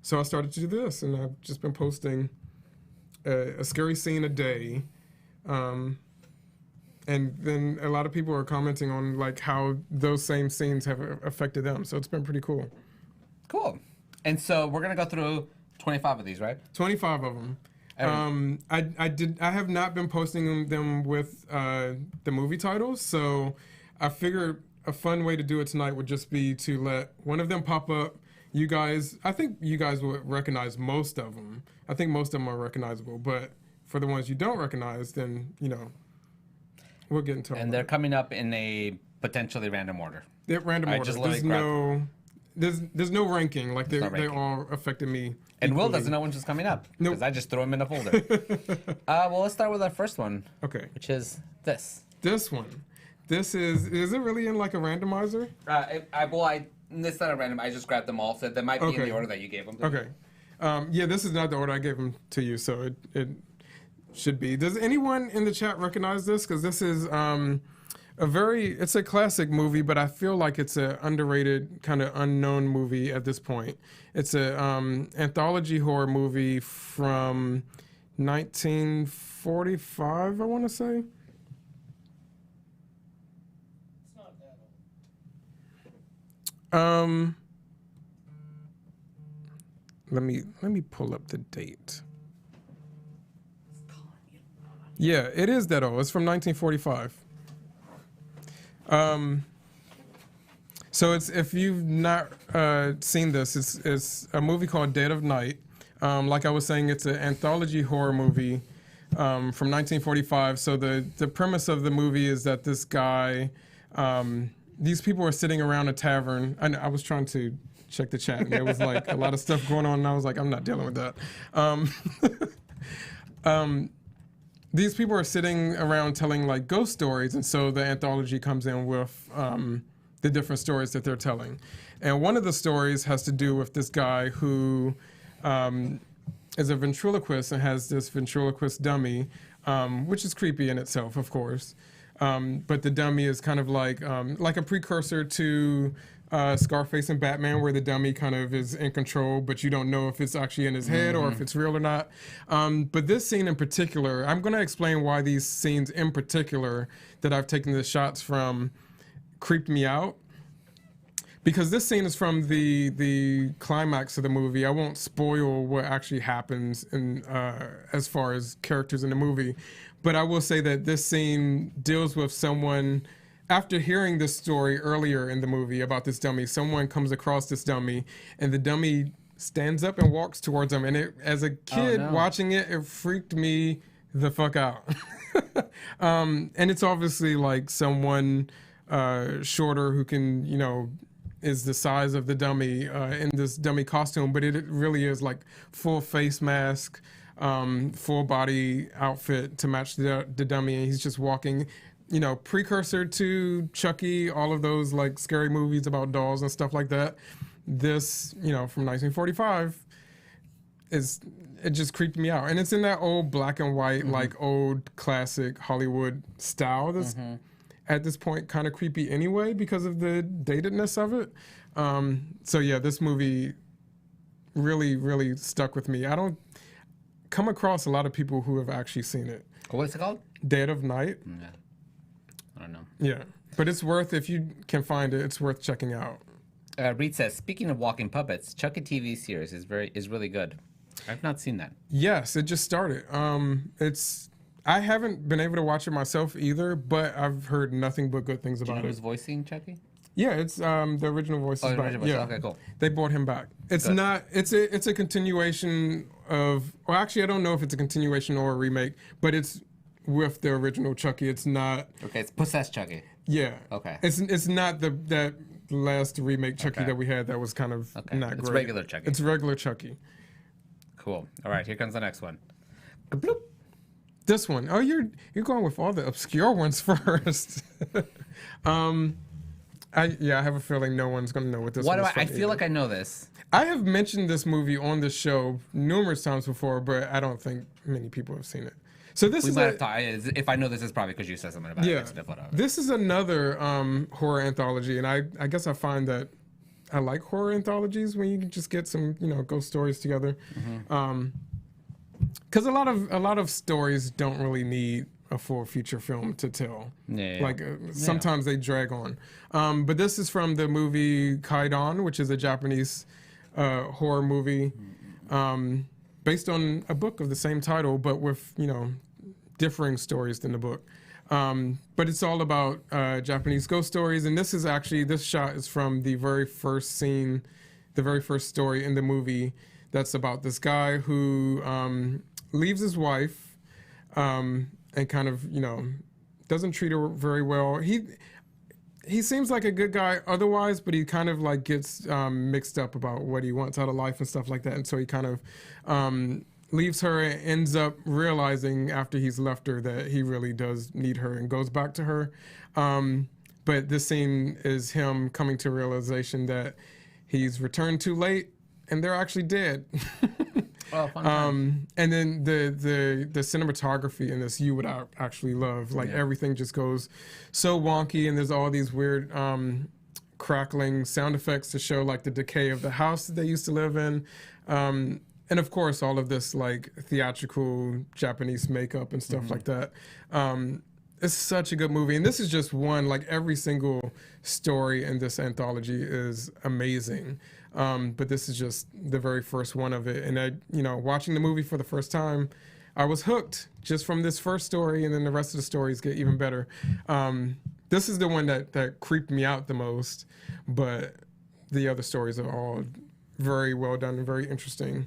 S2: So I started to do this, and I've just been posting a scary scene a day. And then a lot of people are commenting on, like, how those same scenes have affected them. So it's been pretty cool.
S1: Cool. And so we're gonna go through 25 of these, right?
S2: 25 of them. I have not been posting them with the movie titles, so I figured a fun way to do it tonight would just be to let one of them pop up. You guys, I think you guys will recognize most of them. I think most of them are recognizable, but for the ones you don't recognize, then, you know, we'll get into it.
S1: And they're coming up in a potentially random order.
S2: They're random order.
S1: Just let it grab.
S2: There's no ranking. Like, they all affected me.
S1: And Will
S2: equally.
S1: doesn't know which is coming up.
S2: Nope.
S1: Because I just threw them in a folder. Well, let's start with our first one.
S2: Okay.
S1: Which is this.
S2: This one. This is it really in like a randomizer?
S1: It's not a random. I just grabbed them all, so they might be in the order that you gave them to me.
S2: Okay. Yeah, this is not the order I gave them to you, so it should be. Does anyone in the chat recognize this? Because this is it's a classic movie, but I feel like it's an underrated, kind of unknown movie at this point. It's a anthology horror movie from 1945, I want to say.
S14: It's not that old.
S2: Let me pull up the date. Yeah, it is that old. It's from 1945. So it's, if you've not seen this, it's a movie called Dead of Night. Like I was saying, it's an anthology horror movie from 1945. So the premise of the movie is that this guy, these people are sitting around a tavern. I was trying to check the chat, and there was like a lot of stuff going on, and I was like, I'm not dealing with that. These people are sitting around telling like ghost stories, and so the anthology comes in with the different stories that they're telling. And one of the stories has to do with this guy who is a ventriloquist and has this ventriloquist dummy, which is creepy in itself, of course. But the dummy is kind of like a precursor to Scarface and Batman, where the dummy kind of is in control, but you don't know if it's actually in his head or if it's real or not. But this scene in particular, I'm going to explain why these scenes in particular that I've taken the shots from creeped me out. Because this scene is from the climax of the movie. I won't spoil what actually happens in as far as characters in the movie, but I will say that this scene deals with someone. After hearing this story earlier in the movie about this dummy, someone comes across this dummy, and the dummy stands up and walks towards him. And as a kid watching it, it freaked me the fuck out. And it's obviously like someone shorter who can, is the size of the dummy in this dummy costume, but it really is like full face mask, full body outfit to match the dummy, and he's just walking, precursor to Chucky, all of those like scary movies about dolls and stuff like that. This, from 1945, it just creeped me out, and it's in that old black and white, like old classic Hollywood style. That's at this point kind of creepy anyway because of the datedness of it. So yeah, this movie really, really stuck with me. I don't come across a lot of people who have actually seen it.
S1: What's it called?
S2: Dead of Night.
S1: Yeah. I don't know.
S2: Yeah, but it's worth, if you can find it, it's worth checking out.
S1: Reed says, speaking of walking puppets, Chucky TV series is really good. I've not seen that.
S2: Yes, it just started. I haven't been able to watch it myself either, but I've heard nothing but good things about it.
S1: Who's voicing Chucky?
S2: Yeah, it's the original voice is back. Yeah,
S1: okay, cool.
S2: They brought him back. It's
S1: good.
S2: Not. It's a continuation of. Well, actually, I don't know if it's a continuation or a remake, but it's with the original Chucky. It's not.
S1: Okay, it's possessed Chucky.
S2: Yeah.
S1: Okay.
S2: It's not that last remake Chucky that we had that was kind of not great.
S1: It's regular Chucky.
S2: It's regular Chucky.
S1: Cool. All right, here comes the next one.
S2: Bloop. This one. Oh, you're going with all the obscure ones first. I have a feeling no one's gonna know what this.
S1: I feel like I know this.
S2: I have mentioned this movie on the show numerous times before, but I don't think many people have seen it. So this
S1: if I know this is probably because you said something about it.
S2: This is another horror anthology, and I guess I find that I like horror anthologies when you can just get some ghost stories together. Because a lot of stories don't really need a full feature film to tell. Sometimes they drag on. But this is from the movie Kaidan, which is a Japanese horror movie based on a book of the same title, but with differing stories than the book. But it's all about Japanese ghost stories, and this shot is from the very first scene, the very first story in the movie. That's about this guy who leaves his wife and kind of, doesn't treat her very well. He seems like a good guy otherwise, but he kind of like gets mixed up about what he wants out of life and stuff like that. And so he kind of leaves her and ends up realizing after he's left her that he really does need her and goes back to her. But this scene is him coming to realization that he's returned too late and they're actually dead.
S1: Oh, fun
S2: and then the cinematography in this you would actually love. Like everything just goes so wonky, and there's all these weird crackling sound effects to show like the decay of the house that they used to live in. And of course, all of this like theatrical Japanese makeup and stuff like that. It's such a good movie, and this is just one. Like every single story in this anthology is amazing, but this is just the very first one of it. And watching the movie for the first time, I was hooked just from this first story, and then the rest of the stories get even better. This is the one that creeped me out the most, but the other stories are all very well done and very interesting.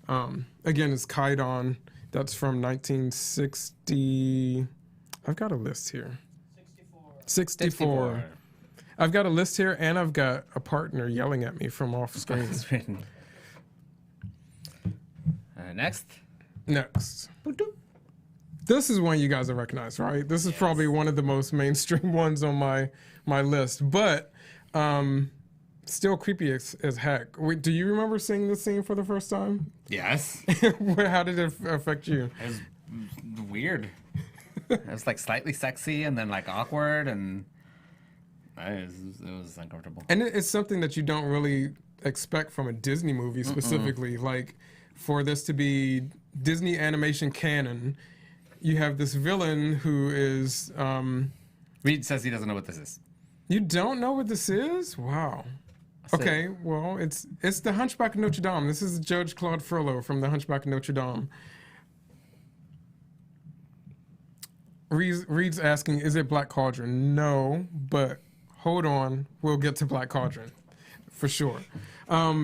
S2: Again, it's Kaidan. That's from 1960. I've got a list here. 64. I've got a list here, and I've got a partner yelling at me from off screen.
S1: Next.
S2: This is one you guys will recognize, right? This is probably one of the most mainstream ones on my list, but still creepy as heck. Wait, do you remember seeing this scene for the first time?
S1: Yes.
S2: How did it affect you?
S1: It was weird. It was like slightly sexy and then like awkward, and It was uncomfortable.
S2: And it's something that you don't really expect from a Disney movie specifically. Like, for this to be Disney animation canon, you have this villain who is...
S1: Reed says he doesn't know what this is.
S2: You don't know what this is? Wow. Okay, well, it's the Hunchback of Notre Dame. This is Judge Claude Frollo from the Hunchback of Notre Dame. Reed's asking, is it Black Cauldron? No, but hold on. We'll get to Black Cauldron for sure.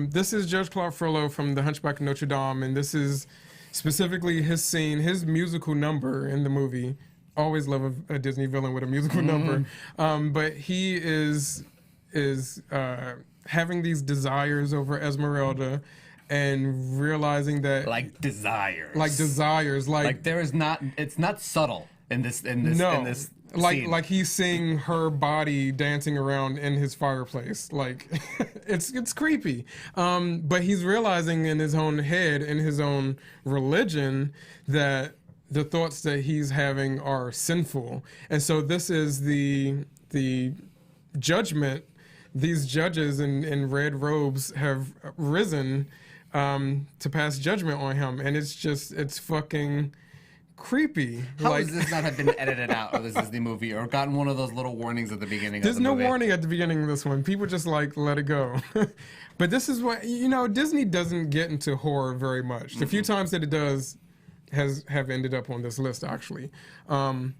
S2: This is Judge Claude Frollo from the Hunchback of Notre Dame, and this is specifically his scene, his musical number in the movie. Always love a Disney villain with a musical number. But he is having these desires over Esmeralda and realizing that...
S1: Like desires.
S2: Like
S1: there is not... It's not subtle in this scene.
S2: Like he's seeing her body dancing around in his fireplace. Like, it's creepy. But he's realizing in his own head, in his own religion, that the thoughts that he's having are sinful. And so this is the judgment. These judges in red robes have risen to pass judgment on him. And it's fucking creepy.
S1: How does this not have been edited out of this Disney movie or gotten one of those little warnings at the beginning
S2: There's
S1: of the movie?
S2: no warning at the beginning of this one. People just like let it go. But this is what, Disney doesn't get into horror very much. The few times that it does have ended up on this list, actually. But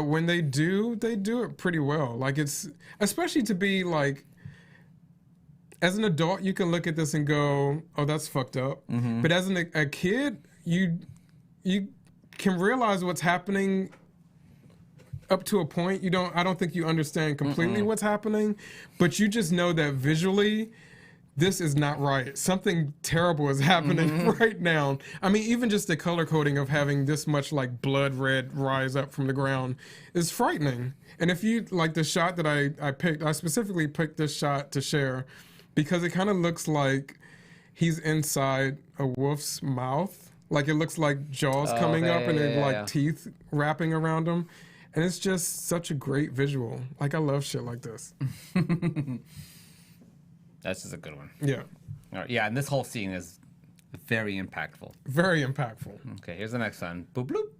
S2: when they do it pretty well. Like, it's, especially to be like, as an adult, you can look at this and go, oh, that's fucked up. But as a kid, you can realize what's happening up to a point. I don't think you understand completely what's happening, but you just know that visually, this is not right. Something terrible is happening right now. I mean, even just the color coding of having this much like blood red rise up from the ground is frightening. And if you like the shot that I picked, I specifically picked this shot to share because it kind of looks like he's inside a wolf's mouth. Like it looks like jaws coming up and teeth wrapping around him. And it's just such a great visual. Like, I love shit like this.
S1: That's just a good one.
S2: Yeah.
S1: All right, yeah, and this whole scene is very impactful.
S2: Very impactful.
S1: Okay, here's the next one. Boop, bloop.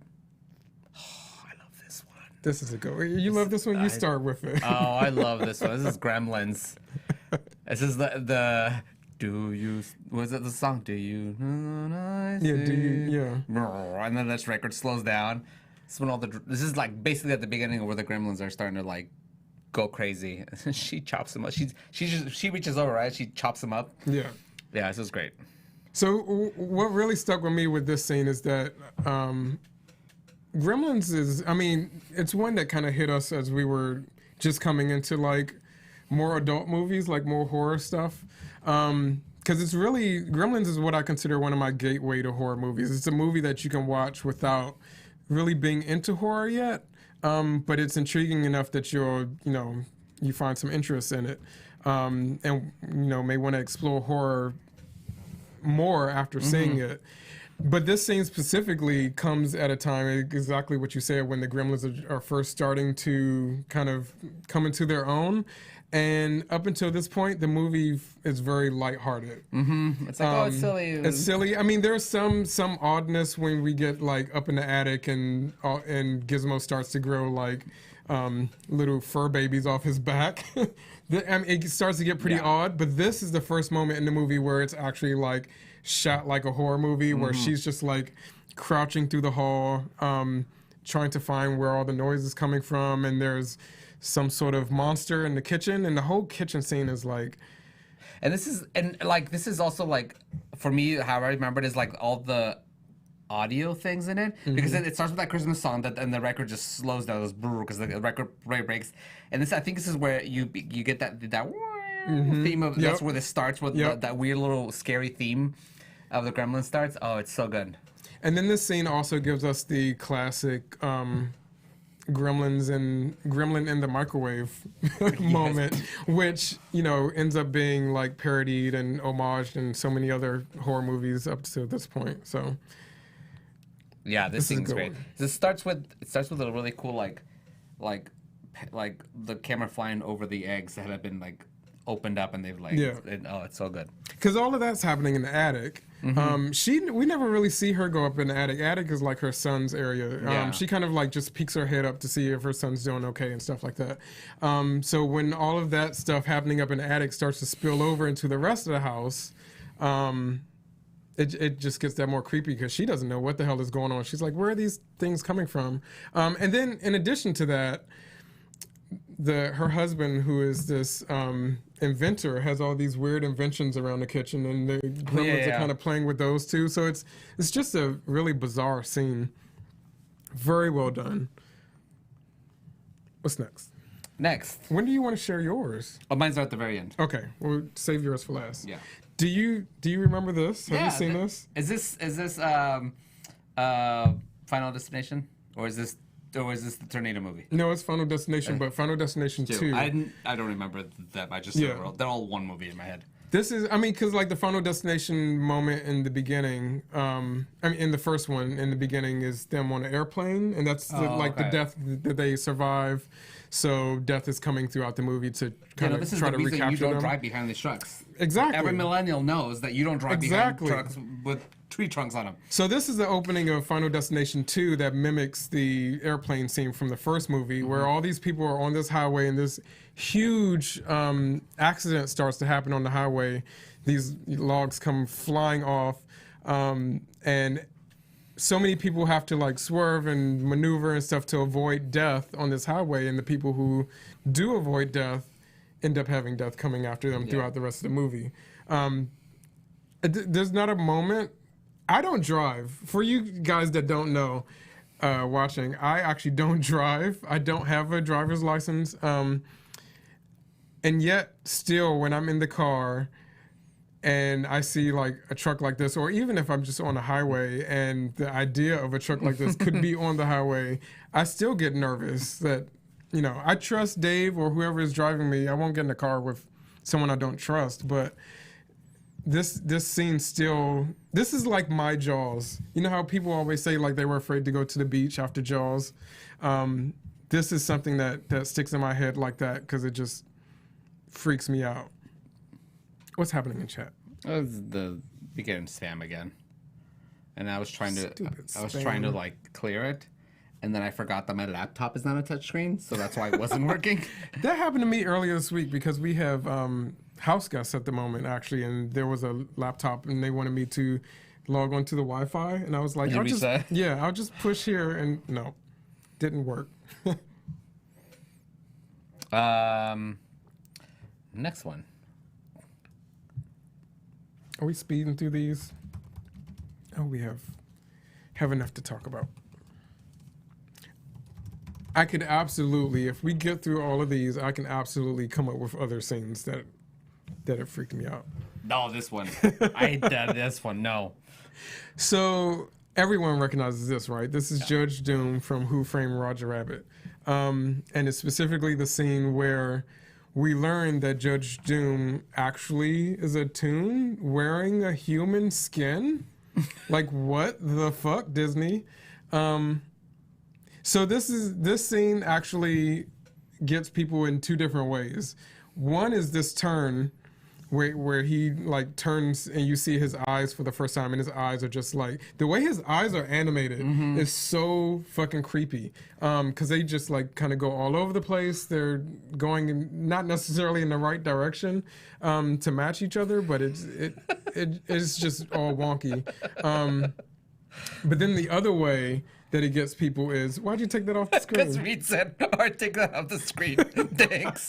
S1: Oh, I love this one.
S2: This is a good one. You love this one? You start with it.
S1: Oh, I love this one. This is Gremlins. This is the do you, was it the song? Do you?
S2: Yeah, do you? Yeah.
S1: And then this record slows down. This is like basically at the beginning where the Gremlins are starting to like go crazy. She chops him up. She reaches over, right? She chops him up.
S2: Yeah.
S1: Yeah, this is great.
S2: So what really stuck with me with this scene is that Gremlins is, I mean, it's one that kind of hit us as we were just coming into like more adult movies, like more horror stuff. Because it's really, Gremlins is what I consider one of my gateway to horror movies. It's a movie that you can watch without really being into horror yet. But it's intriguing enough that you find some interest in it, and may want to explore horror more after seeing it. But this scene specifically comes at a time, exactly what you said, when the Gremlins are first starting to kind of come into their own. And up until this point, the movie is very lighthearted.
S1: It's like, oh, it's silly.
S2: It's silly. I mean, there's some oddness when we get like up in the attic and Gizmo starts to grow like little fur babies off his back. I mean, it starts to get pretty odd. But this is the first moment in the movie where it's actually like shot like a horror movie, where she's just like crouching through the hall, trying to find where all the noise is coming from, and there's some sort of monster in the kitchen, and the whole kitchen scene is like...
S1: And this is also like, for me, how I remember it is like all the audio things in it, because it starts with that Christmas song and the record just slows down, this brrr, because the record breaks. And I think this is where you get that theme of, that's where this starts with that weird little scary theme of the Gremlin starts. Oh, it's so good.
S2: And then this scene also gives us the classic Gremlin in the microwave moment, which ends up being like parodied and homaged in so many other horror movies up to this point. So
S1: yeah, this thing's great. It starts with a really cool like like the camera flying over the eggs that have been like opened up, and they've like, it's so good.
S2: Because all of that's happening in the attic. We never really see her go up in the attic. Attic is like her son's area. She kind of like just peeks her head up to see if her son's doing okay and stuff like that. So when all of that stuff happening up in the attic starts to spill over into the rest of the house, it just gets that more creepy because she doesn't know what the hell is going on. She's like, where are these things coming from? And then in addition to that, her husband, who is this inventor, has all these weird inventions around the kitchen, and the gremlins are kind of playing with those too. So it's just a really bizarre scene. Very well done. What's next? When do you want to share yours?
S1: Oh, mine's at the very end.
S2: Okay, we'll save yours for last.
S1: Yeah.
S2: Do you remember this? Have you seen this?
S1: Is this Final Destination, or is this the Tornado movie?
S2: No, it's Final Destination, but Final Destination 2.
S1: I don't remember that. I just they're all one movie in my head.
S2: This is, because like the Final Destination moment in the beginning, in the first one, in the beginning is them on an airplane, and that's the death that they survive. So death is coming throughout the movie to kind of try to recapture them. This is the reason you don't
S1: drive behind these trucks.
S2: Exactly.
S1: Every millennial knows that you don't drive behind trucks with tree trunks on them.
S2: So this is the opening of Final Destination 2 that mimics the airplane scene from the first movie, where all these people are on this highway and this huge accident starts to happen on the highway. These logs come flying off, and so many people have to like swerve and maneuver and stuff to avoid death on this highway, and the people who do avoid death end up having death coming after them throughout the rest of the movie. There's not a moment. I don't drive. For you guys that don't know, watching, I actually don't drive. I don't have a driver's license. And yet, still, when I'm in the car and I see like a truck like this, or even if I'm just on a highway and the idea of a truck like this could be on the highway, I still get nervous that, I trust Dave or whoever is driving me. I won't get in the car with someone I don't trust, but this scene still, this is like my Jaws. You know how people always say like they were afraid to go to the beach after Jaws? This is something that sticks in my head like that because it just freaks me out. What's happening in chat?
S1: We getting spam again, and I was trying to like clear it, and then I forgot that my laptop is not a touchscreen, so that's why it wasn't working.
S2: That happened to me earlier this week because we have house guests at the moment actually, and there was a laptop, and they wanted me to log onto the Wi-Fi, and I was like, I'll just push here, and no, didn't work.
S1: Next one.
S2: Are we speeding through these? Oh, we have enough to talk about. I could absolutely, if we get through all of these, I can absolutely come up with other scenes that have freaked me out.
S1: No, this one. This one, no.
S2: So everyone recognizes this, right? This is Judge Doom from Who Framed Roger Rabbit. And it's specifically the scene where we learn that Judge Doom actually is a toon wearing a human skin. Like, what the fuck, Disney? So this scene actually gets people in two different ways. One is this turn where he like turns and you see his eyes for the first time, and his eyes are just like, the way his eyes are animated is so fucking creepy, because they just like kind of go all over the place. They're going not necessarily in the right direction to match each other, but it's just all wonky. But then the other way that it gets people is, why'd you take that off the screen?
S1: Because Reed said, or take that off the screen. Thanks.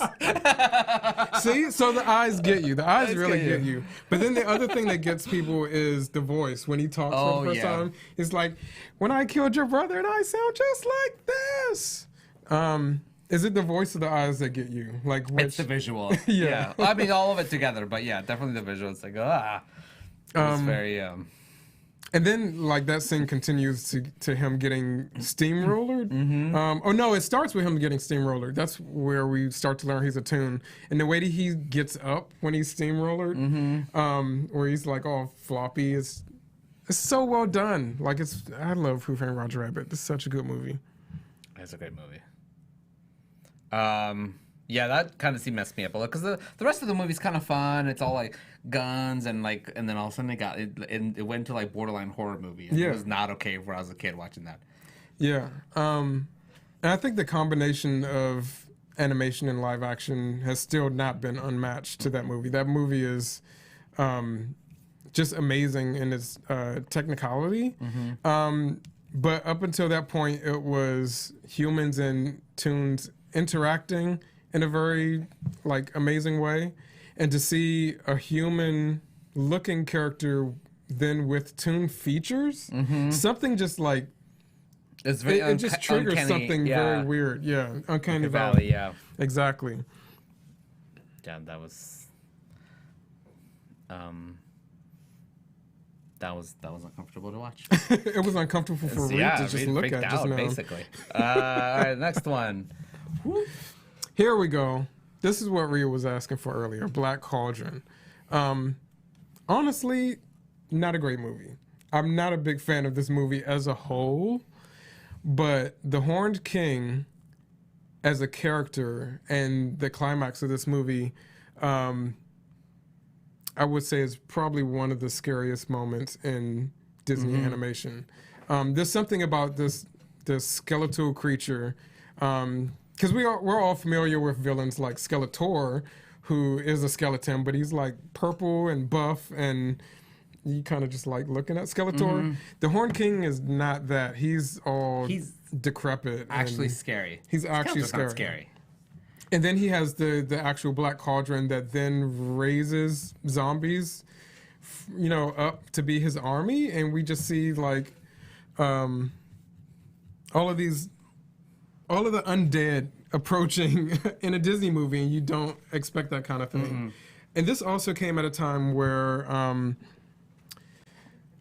S2: See? So the eyes get you. The eyes really get you. But then the other thing that gets people is the voice. When he talks for the first time, it's like, when I killed your brother and I sound just like this. Is it the voice or the eyes that get you? Like,
S1: it's the visual. Yeah. Well, I mean, all of it together, but yeah, definitely the visual. It's like, It's very...
S2: And then, like, that scene continues to him getting steamrollered. Oh, no, it starts with him getting steamrollered. That's where we start to learn he's a toon. And the way that he gets up when he's steamrollered, where he's, like, all floppy, it's so well done. Like, I love Who Framed Roger Rabbit. It's such a good movie.
S1: It's a great movie. Yeah, that kind of messed me up a little because the rest of the movie's kind of fun. It's all like guns and then all of a sudden it went to like borderline horror movie. And it was not okay when I was a kid watching that.
S2: Yeah, and I think the combination of animation and live action has still not been unmatched to that movie. That movie is just amazing in its technicality. But up until that point, it was humans and toons interacting in a very like amazing way, and to see a human looking character then with toon features, something just like
S1: it's very
S2: it just triggers
S1: uncanny,
S2: something very weird. Yeah, uncanny valley.
S1: Yeah,
S2: exactly.
S1: Yeah, that was uncomfortable to watch.
S2: It was uncomfortable for Reed to just look at just now.
S1: Basically. All right, next one.
S2: Here we go. This is what Rhea was asking for earlier, Black Cauldron. Honestly, not a great movie. I'm not a big fan of this movie as a whole, but the Horned King as a character and the climax of this movie, I would say is probably one of the scariest moments in Disney animation. There's something about this skeletal creature, because we're all familiar with villains like Skeletor, who is a skeleton, but he's like purple and buff, and you kind of just like looking at Skeletor. The Horned King is not that. He's decrepit.
S1: Actually scary.
S2: He's actually scary. And then he has the actual Black Cauldron that then raises zombies, up to be his army, and we just see like all of the undead approaching in a Disney movie, and you don't expect that kind of thing. And this also came at a time where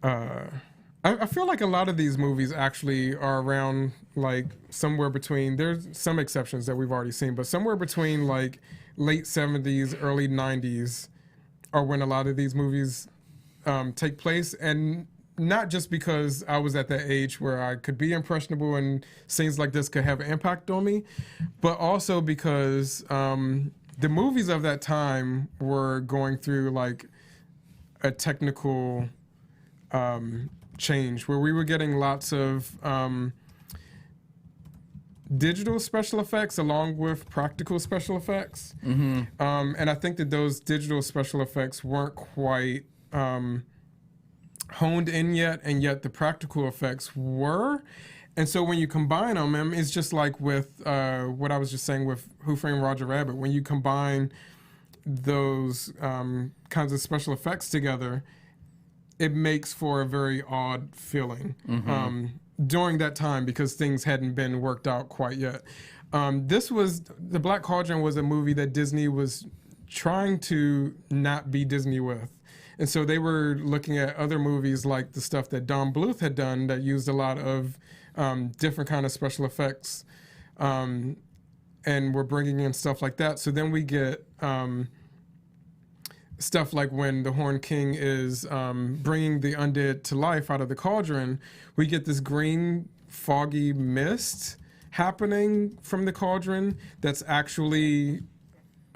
S2: I feel like a lot of these movies actually are around like somewhere between, there's some exceptions that we've already seen, but somewhere between like late 70s, early 90s are when a lot of these movies take place. And not just because I was at that age where I could be impressionable and scenes like this could have an impact on me, but also because the movies of that time were going through like a technical change where we were getting lots of digital special effects along with practical special effects. And I think that those digital special effects weren't quite honed in yet, and yet the practical effects were. And so when you combine them, it's just like with what I was just saying with Who Framed Roger Rabbit. When you combine those kinds of special effects together, it makes for a very odd feeling during that time because things hadn't been worked out quite yet. The Black Cauldron was a movie that Disney was trying to not be Disney with. And so they were looking at other movies like the stuff that Don Bluth had done that used a lot of different kind of special effects, and we're bringing in stuff like that. So then we get stuff like when the Horned King is bringing the undead to life out of the cauldron, we get this green foggy mist happening from the cauldron that's actually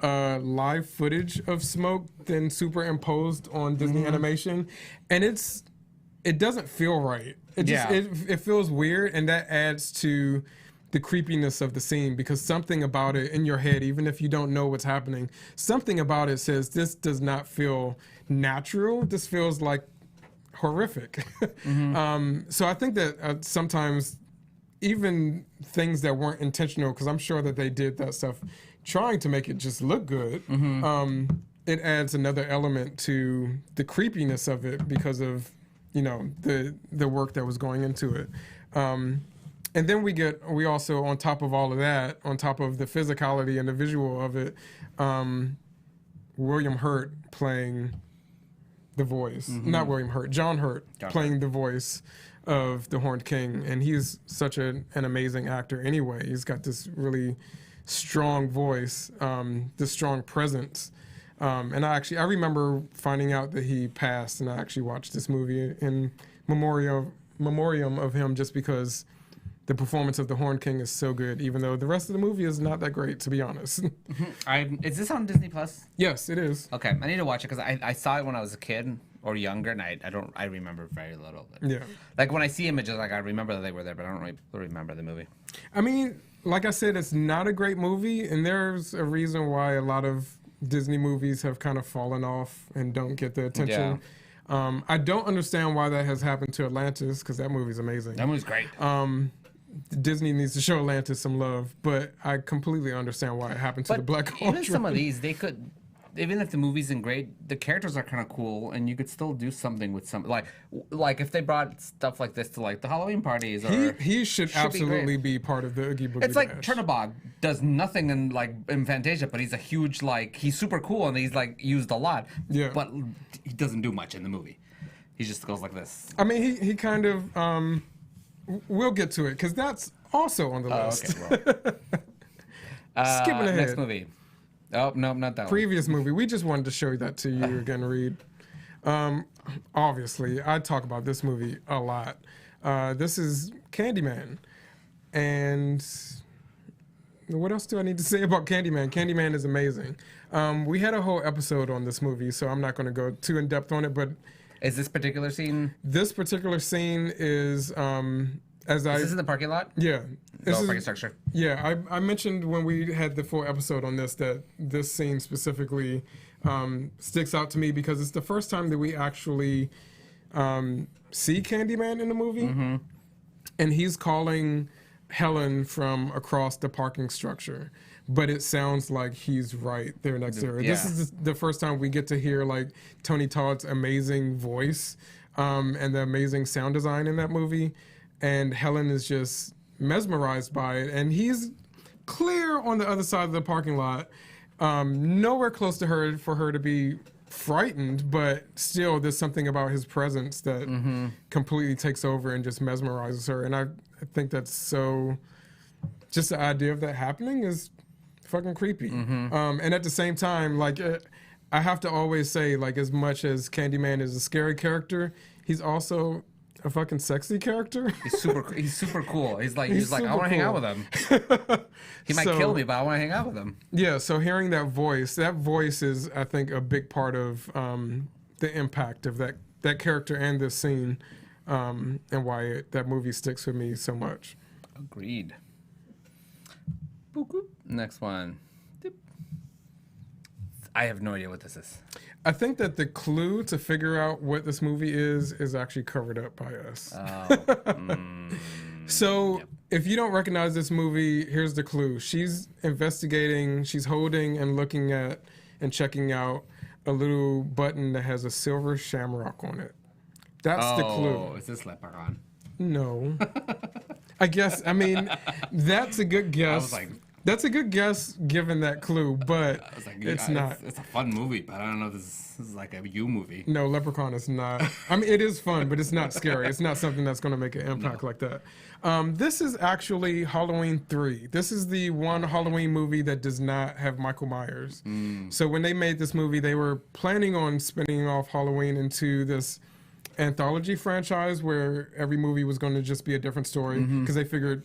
S2: live footage of smoke then superimposed on Disney animation, and it doesn't feel right. It feels weird, and that adds to the creepiness of the scene because something about it in your head, even if you don't know what's happening, something about it says this does not feel natural. This feels like horrific. So I think that sometimes even things that weren't intentional, because I'm sure that they did that stuff trying to make it just look good, it adds another element to the creepiness of it because of the work that was going into it. And then we also, on top of all of that, on top of the physicality and the visual of it, William Hurt playing the voice. Not William Hurt, John Hurt playing the voice of the Horned King. And he's such an amazing actor anyway. He's got this really strong voice, this strong presence. And I remember finding out that he passed, and I actually watched this movie in memoriam of him just because the performance of the Horn King is so good, even though the rest of the movie is not that great, to be honest.
S1: Is this on Disney Plus?
S2: Yes, it is.
S1: Okay, I need to watch it because I saw it when I was a kid or younger, and I remember very little.
S2: Yeah.
S1: Like when I see images, like I remember that they were there, but I don't really remember the movie.
S2: I mean, like I said, it's not a great movie, and there's a reason why a lot of Disney movies have kind of fallen off and don't get the attention. Yeah. I don't understand why that has happened to Atlantis, because that movie's amazing.
S1: That movie's great.
S2: Disney needs to show Atlantis some love, but I completely understand why it happened to the Black Cauldron.
S1: Even some of these, they could, even if the movie isn't great, the characters are kind of cool, and you could still do something with some, like if they brought stuff like this to like the Halloween parties. Or
S2: he should absolutely be part of the Oogie Boogie
S1: It's like
S2: Dash.
S1: Chernabog does nothing in Fantasia, but he's a huge he's super cool and he's like used a lot.
S2: Yeah.
S1: But he doesn't do much in the movie. He just goes like this.
S2: I mean, he kind of. We'll get to it because that's also on the list.
S1: Okay, well.
S2: Skipping ahead.
S1: Next movie. Oh, no, not that
S2: Previous movie. We just wanted to show that to you again, Reed. Obviously, I talk about this movie a lot. This is Candyman. And what else do I need to say about Candyman? Candyman is amazing. We had a whole episode on this movie, so I'm not going to go too in depth on it, but
S1: is this particular scene?
S2: This particular scene is
S1: Is this in the parking lot?
S2: Yeah.
S1: This is parking structure.
S2: Yeah, I mentioned when we had the full episode on this that this scene specifically sticks out to me because it's the first time that we actually see Candyman in the movie, and he's calling Helen from across the parking structure. But it sounds like he's right there next to her. Yeah. This is the first time we get to hear like Tony Todd's amazing voice and the amazing sound design in that movie. And Helen is just mesmerized by it. And he's clear on the other side of the parking lot, nowhere close to her for her to be frightened, but still there's something about his presence that completely takes over and just mesmerizes her. And I think that's so, just the idea of that happening is fucking creepy. And at the same time, like I have to always say, like as much as Candyman is a scary character, he's also a fucking sexy character. He's
S1: super cool. He's like I want to hang out with him. He might kill me, but I want to hang out with him.
S2: Yeah. So hearing that voice is, I think, a big part of the impact of that character and this scene, and why that movie sticks with me so much.
S1: Agreed. Next one. I have no idea what this is.
S2: I think that the clue to figure out what this movie is actually covered up by us.
S1: Oh.
S2: So if you don't recognize this movie, here's the clue. She's investigating, she's holding and looking at and checking out a little button that has a silver shamrock on it. That's the clue.
S1: Oh, is this Leprechaun?
S2: No. I mean, that's a good guess.
S1: I was like,
S2: that's a good guess given that clue, but it's not.
S1: It's a fun movie, but I don't know if this is like a you movie.
S2: No, Leprechaun is not. I mean, it is fun, but it's not scary. It's not something that's going to make an impact like that. This is actually Halloween 3. This is the one Halloween movie that does not have Michael Myers. So when they made this movie, they were planning on spinning off Halloween into this anthology franchise where every movie was going to just be a different story because they figured,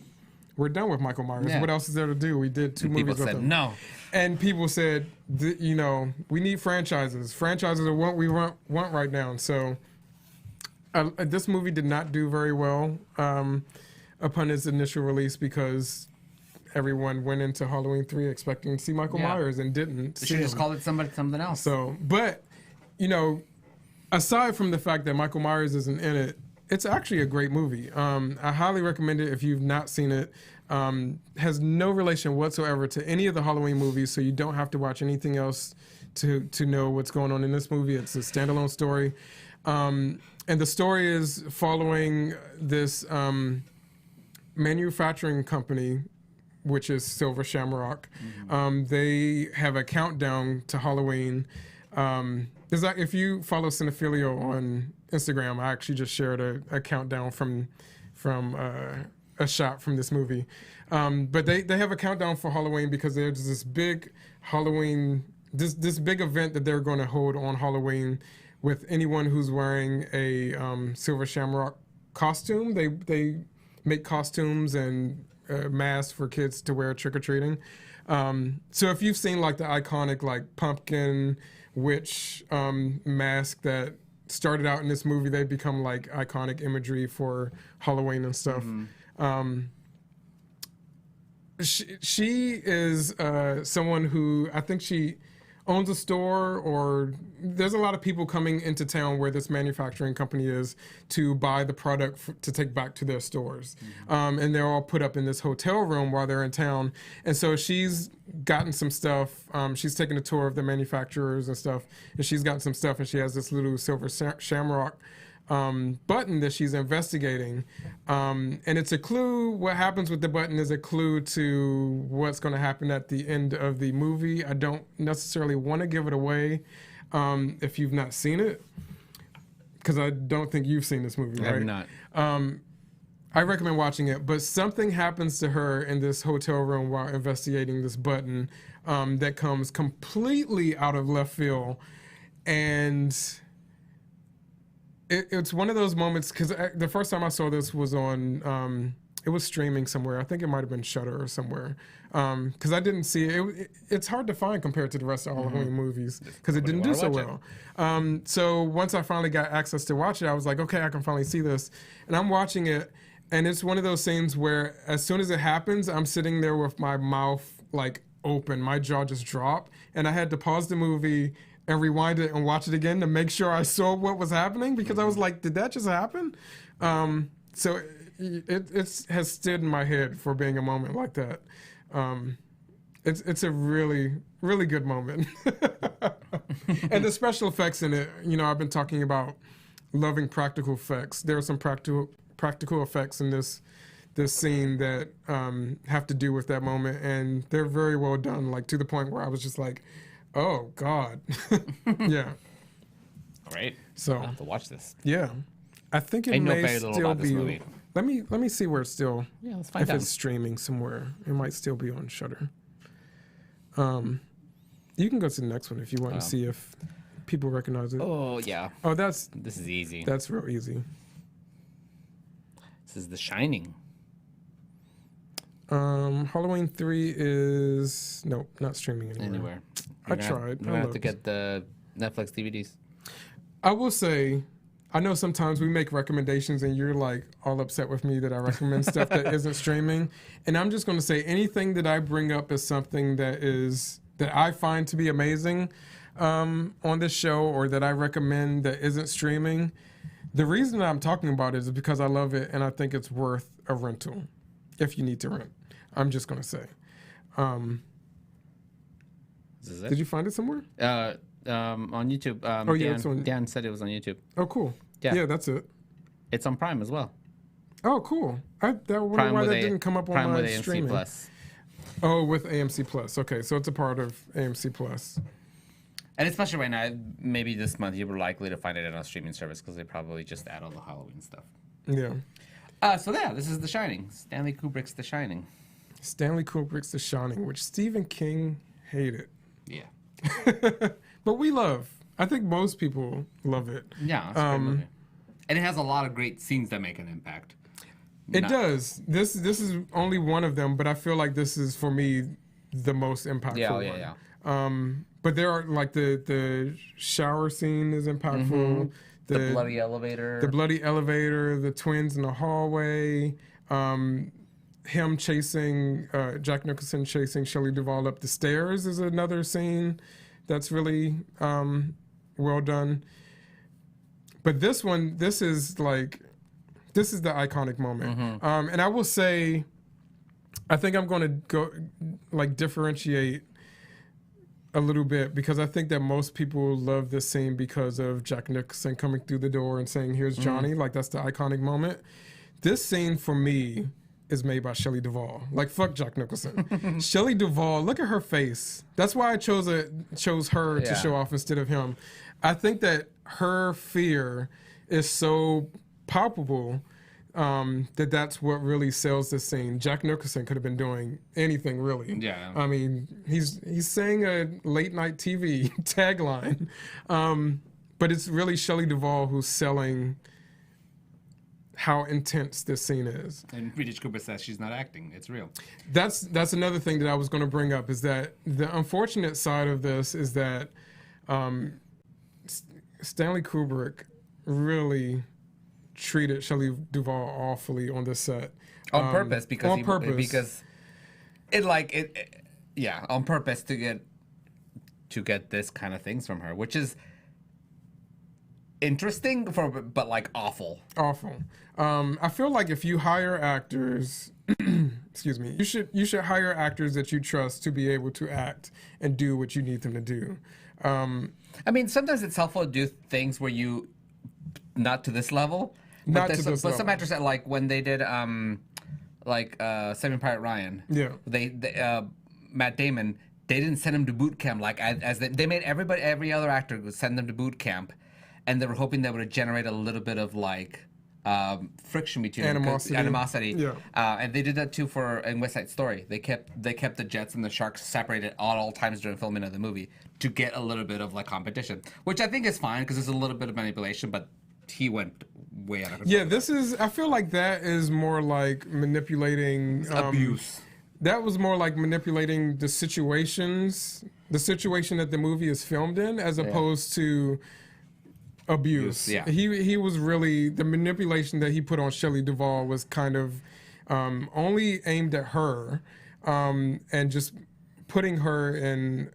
S2: we're done with Michael Myers. Yeah. What else is there to do? We did two movies with him.
S1: People said no.
S2: And people said, we need franchises. Franchises are what we want right now. So this movie did not do very well upon its initial release because everyone went into Halloween 3 expecting to see Michael Myers and didn't.
S1: They should just call it something else.
S2: So, but, aside from the fact that Michael Myers isn't in it, it's actually a great movie. I highly recommend it if you've not seen it. Has no relation whatsoever to any of the Halloween movies, so you don't have to watch anything else to know what's going on in this movie. It's a standalone story. And the story is following this manufacturing company, which is Silver Shamrock. They have a countdown to Halloween. If you follow Cinephilia on Instagram, I actually just shared a countdown from a shot from this movie. But they have a countdown for Halloween because there's this big Halloween, this big event that they're going to hold on Halloween with anyone who's wearing a Silver Shamrock costume. They make costumes and masks for kids to wear trick-or-treating. So if you've seen like the iconic like pumpkin witch mask that started out in this movie, they've become like iconic imagery for Halloween and stuff. She is someone who I think she owns a store, or there's a lot of people coming into town where this manufacturing company is to buy the product to take back to their stores. And they're all put up in this hotel room while they're in town. And so she's gotten some stuff. She's taken a tour of the manufacturers and stuff, and she's gotten some stuff, and she has this little silver shamrock button that she's investigating. And it's a clue. What happens with the button is a clue to what's going to happen at the end of the movie. I don't necessarily want to give it away if you've not seen it, because I don't think you've seen this movie, right?
S1: I have not.
S2: I recommend watching it, but something happens to her in this hotel room while investigating this button that comes completely out of left field. And it's one of those moments, because the first time I saw this was on, it was streaming somewhere. I think it might have been Shudder or somewhere, because I didn't see it. It's hard to find compared to the rest of Halloween movies, because it didn't do so well. So once I finally got access to watch it, I was like, okay, I can finally see this. And I'm watching it, and it's one of those scenes where as soon as it happens, I'm sitting there with my mouth like open. My jaw just dropped, and I had to pause the movie and rewind it and watch it again to make sure I saw what was happening, because I was like, did that just happen? So it has stood in my head for being a moment like that. It's a really, really good moment. And the special effects in it, you know, I've been talking about loving practical effects. There are some practical effects in this scene that have to do with that moment, and they're very well done, like to the point where I was just like, oh God. Yeah.
S1: All right.
S2: So
S1: I'll have to watch this.
S2: Yeah. I think it may still be. Let me see where it's still.
S1: Yeah, let's find
S2: if
S1: out.
S2: it's streaming somewhere. It might still be on Shudder. You can go to the next one if you want to see if people recognize it.
S1: Oh yeah.
S2: Oh, this
S1: is easy.
S2: That's real easy.
S1: This is The Shining.
S2: Halloween 3 is not streaming anywhere. I tried.
S1: We're gonna have to get the Netflix DVDs.
S2: I will say, I know sometimes we make recommendations and you're like all upset with me that I recommend stuff that isn't streaming. And I'm just going to say anything that I bring up is something that I find to be amazing on this show, or that I recommend that isn't streaming. The reason that I'm talking about it is because I love it and I think it's worth a rental if you need to rent. I'm just going to say. Did you find it somewhere?
S1: On YouTube. Dan said it was on YouTube.
S2: Oh, cool. Yeah, that's it.
S1: It's on Prime as well.
S2: Oh, cool. I wonder why that didn't come up on
S1: Prime
S2: my
S1: with AMC
S2: streaming.
S1: Plus.
S2: Oh, with AMC Plus. Okay, so it's a part of AMC Plus.
S1: And especially right now, maybe this month, you're likely to find it on a streaming service because they probably just add all the Halloween stuff.
S2: Yeah.
S1: So yeah, this is The Shining. Stanley Kubrick's The Shining.
S2: Stanley Kubrick's The Shining, which Stephen King hated.
S1: Yeah.
S2: But we love. I think most people love it.
S1: Yeah, it's a great movie. And it has a lot of great scenes that make an impact.
S2: It does. This is only one of them, but I feel like this is, for me, the most impactful one.
S1: Yeah.
S2: But there are, like, the shower scene is impactful.
S1: Mm-hmm. The bloody elevator.
S2: The bloody elevator, the twins in the hallway, him chasing, Jack Nicholson chasing Shelley Duvall up the stairs is another scene that's really well done. But this one, this is the iconic moment.
S1: Mm-hmm.
S2: And I will say, I think I'm going to go, like, differentiate a little bit, because I think that most people love this scene because of Jack Nicholson coming through the door and saying, "Here's Johnny." Like, that's the iconic moment. This scene, for me, is made by Shelley Duvall. Like, fuck Jack Nicholson. Shelley Duvall, look at her face. That's why I chose her to show off instead of him. I think that her fear is so palpable that's what really sells this scene. Jack Nicholson could have been doing anything, really.
S1: Yeah.
S2: I mean, he's saying a late night TV tagline, but it's really Shelley Duvall who's selling how intense this scene is.
S1: And British Cooper says she's not acting. It's real.
S2: That's another thing that I was going to bring up, is that the unfortunate side of this is that Stanley Kubrick really treated Shelley Duvall awfully on this set.
S1: On purpose, because
S2: on purpose.
S1: Because on purpose to get this kind of things from her, which is interesting but like awful.
S2: Awful. I feel like if you hire actors, excuse me, you should hire actors that you trust to be able to act and do what you need them to do.
S1: I mean, sometimes it's helpful to do things where you not to this level. But some actors that, like when they did Saving Private Ryan.
S2: Yeah.
S1: They Matt Damon, they didn't send him to boot camp as they made every other actor send them to boot camp, and they were hoping that would generate a little bit of like friction between animosity.
S2: Yeah.
S1: And they did that too in West Side Story. They kept the Jets and the Sharks separated at all times during filming of the movie to get a little bit of like competition, which I think is fine because there's a little bit of manipulation, but he went way out of control.
S2: I feel like that is more like manipulating
S1: abuse.
S2: That was more like manipulating the situation that the movie is filmed in, as opposed to abuse.
S1: Yeah.
S2: He was really, the manipulation that he put on Shelley Duvall was kind of only aimed at her, and just putting her in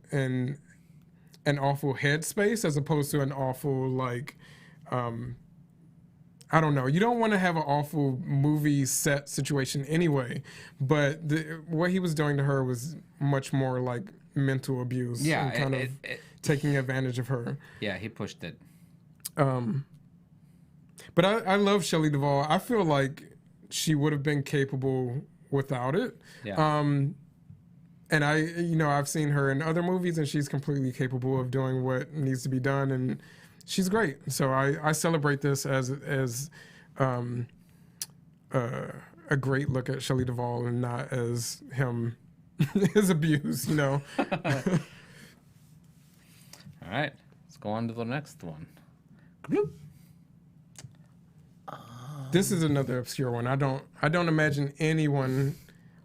S2: an awful headspace as opposed to an awful like I don't know. You don't want to have an awful movie set situation anyway, but what he was doing to her was much more like mental abuse.
S1: Yeah,
S2: and kind of taking advantage of her.
S1: Yeah, he pushed it.
S2: But I love Shelley Duvall. I feel like she would have been capable without it.
S1: Yeah.
S2: And I've seen her in other movies, and she's completely capable of doing what needs to be done, and she's great. So I celebrate this as a great look at Shelley Duvall, and not as his abuse,
S1: All right, let's go on to the next one.
S2: This is another obscure one. I don't imagine anyone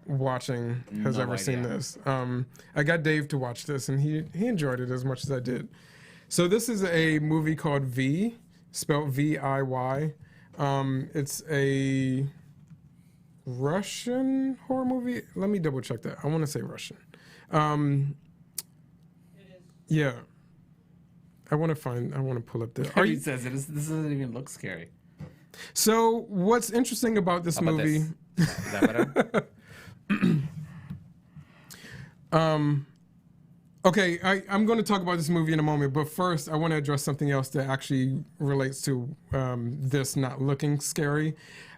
S2: watching has ever seen this. I got Dave to watch this, and he enjoyed it as much as I did. So this is a movie called V, spelled V-I-Y. It's a Russian horror movie. Let me double check that. I want to say Russian. Yeah. I want to pull up the.
S1: He says this doesn't even look scary.
S2: So what's interesting about this movie?
S1: Is that better?
S2: Okay, I'm going to talk about this movie in a moment, but first I want to address something else that actually relates to this not looking scary.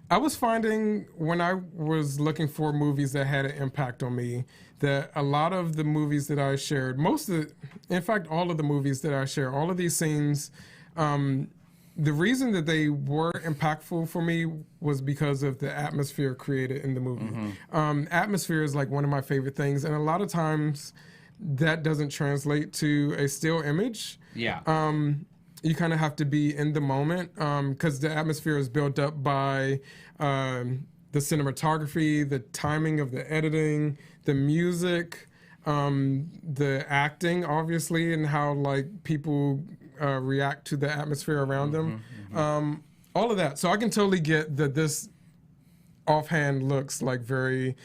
S2: I was finding when I was looking for movies that had an impact on me, that a lot of the movies that I shared, in fact, all of the movies that I share, all of these scenes, the reason that they were impactful for me was because of the atmosphere created in the movie. Mm-hmm. Atmosphere is like one of my favorite things, and a lot of times that doesn't translate to a still image.
S1: Yeah.
S2: You kind of have to be in the moment, because the atmosphere is built up by the cinematography, the timing of the editing, the music, the acting, obviously, and how like people react to the atmosphere around them. All of that. So I can totally get that this offhand looks like very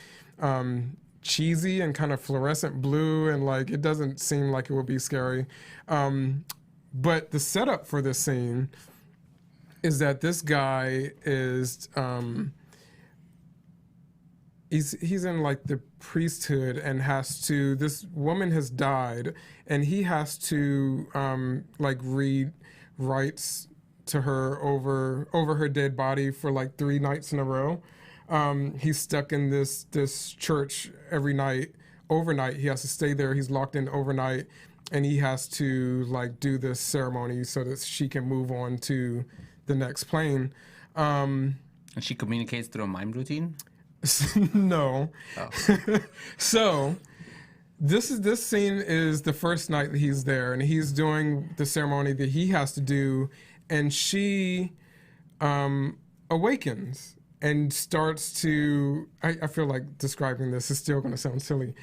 S2: cheesy and kind of fluorescent blue, and like it doesn't seem like it would be scary. But the setup for this scene is that this guy is he's in like the priesthood and this woman has died, and he has to like read rites to her over her dead body for like 3 nights in a row. He's stuck in this church every night, overnight. He has to stay there. He's locked in overnight, and he has to like do this ceremony so that she can move on to the next plane.
S1: And she communicates through a mime routine?
S2: No.
S1: Oh.
S2: So this scene is the first night that he's there, and he's doing the ceremony that he has to do, and she awakens and starts to, I feel like describing this is still going to sound silly.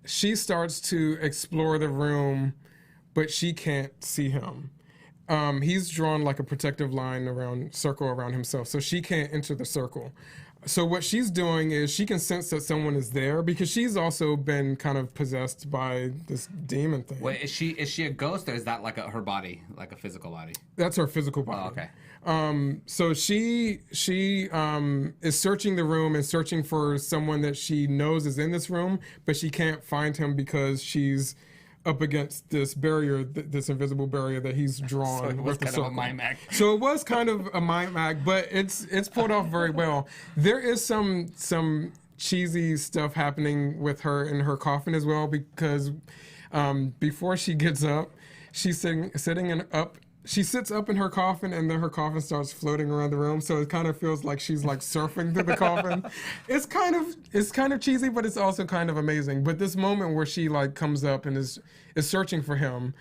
S2: She starts to explore the room, but she can't see him. He's drawn like a protective line circle around himself, so she can't enter the circle. So what she's doing is she can sense that someone is there because she's also been kind of possessed by this demon thing.
S1: Wait, is she a ghost, or is that like her body, like a physical body?
S2: That's her physical body.
S1: Oh, okay.
S2: So she is searching the room and searching for someone that she knows is in this room, but she can't find him because she's up against this barrier, this invisible barrier that he's drawn.
S1: So it was
S2: with the
S1: kind
S2: circle.
S1: of a mime act.
S2: So it was kind of a mime act, but it's pulled off very well. There is some cheesy stuff happening with her in her coffin as well, because before she gets up, she's she sits up in her coffin, and then her coffin starts floating around the room. So it kind of feels like she's like surfing through the coffin. It's kind of cheesy, but it's also kind of amazing. But this moment where she like comes up and is searching for him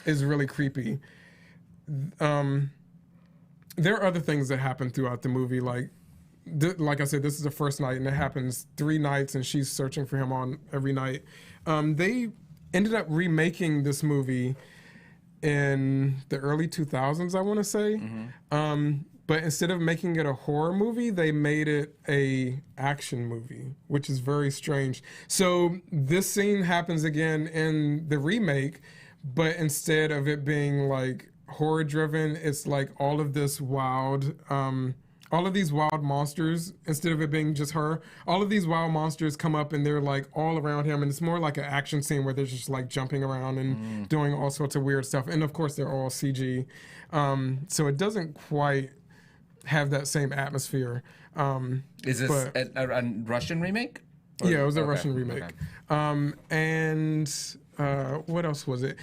S2: is really creepy. There are other things that happen throughout the movie, like I said, this is the first night, and it happens 3 nights, and she's searching for him on every night. They ended up remaking this movie in the early 2000s, I want to say. But instead of making it a horror movie, they made it a action movie, which is very strange. So this scene happens again in the remake, but instead of it being like horror driven, it's like all of these wild monsters, instead of it being just her, all of these wild monsters come up and they're like all around him, and it's more like an action scene where they're just like jumping around and doing all sorts of weird stuff. And of course they're all CG. So it doesn't quite have that same atmosphere.
S1: Is this a Russian remake?
S2: Yeah, it was a Russian remake. Okay. And what else was it?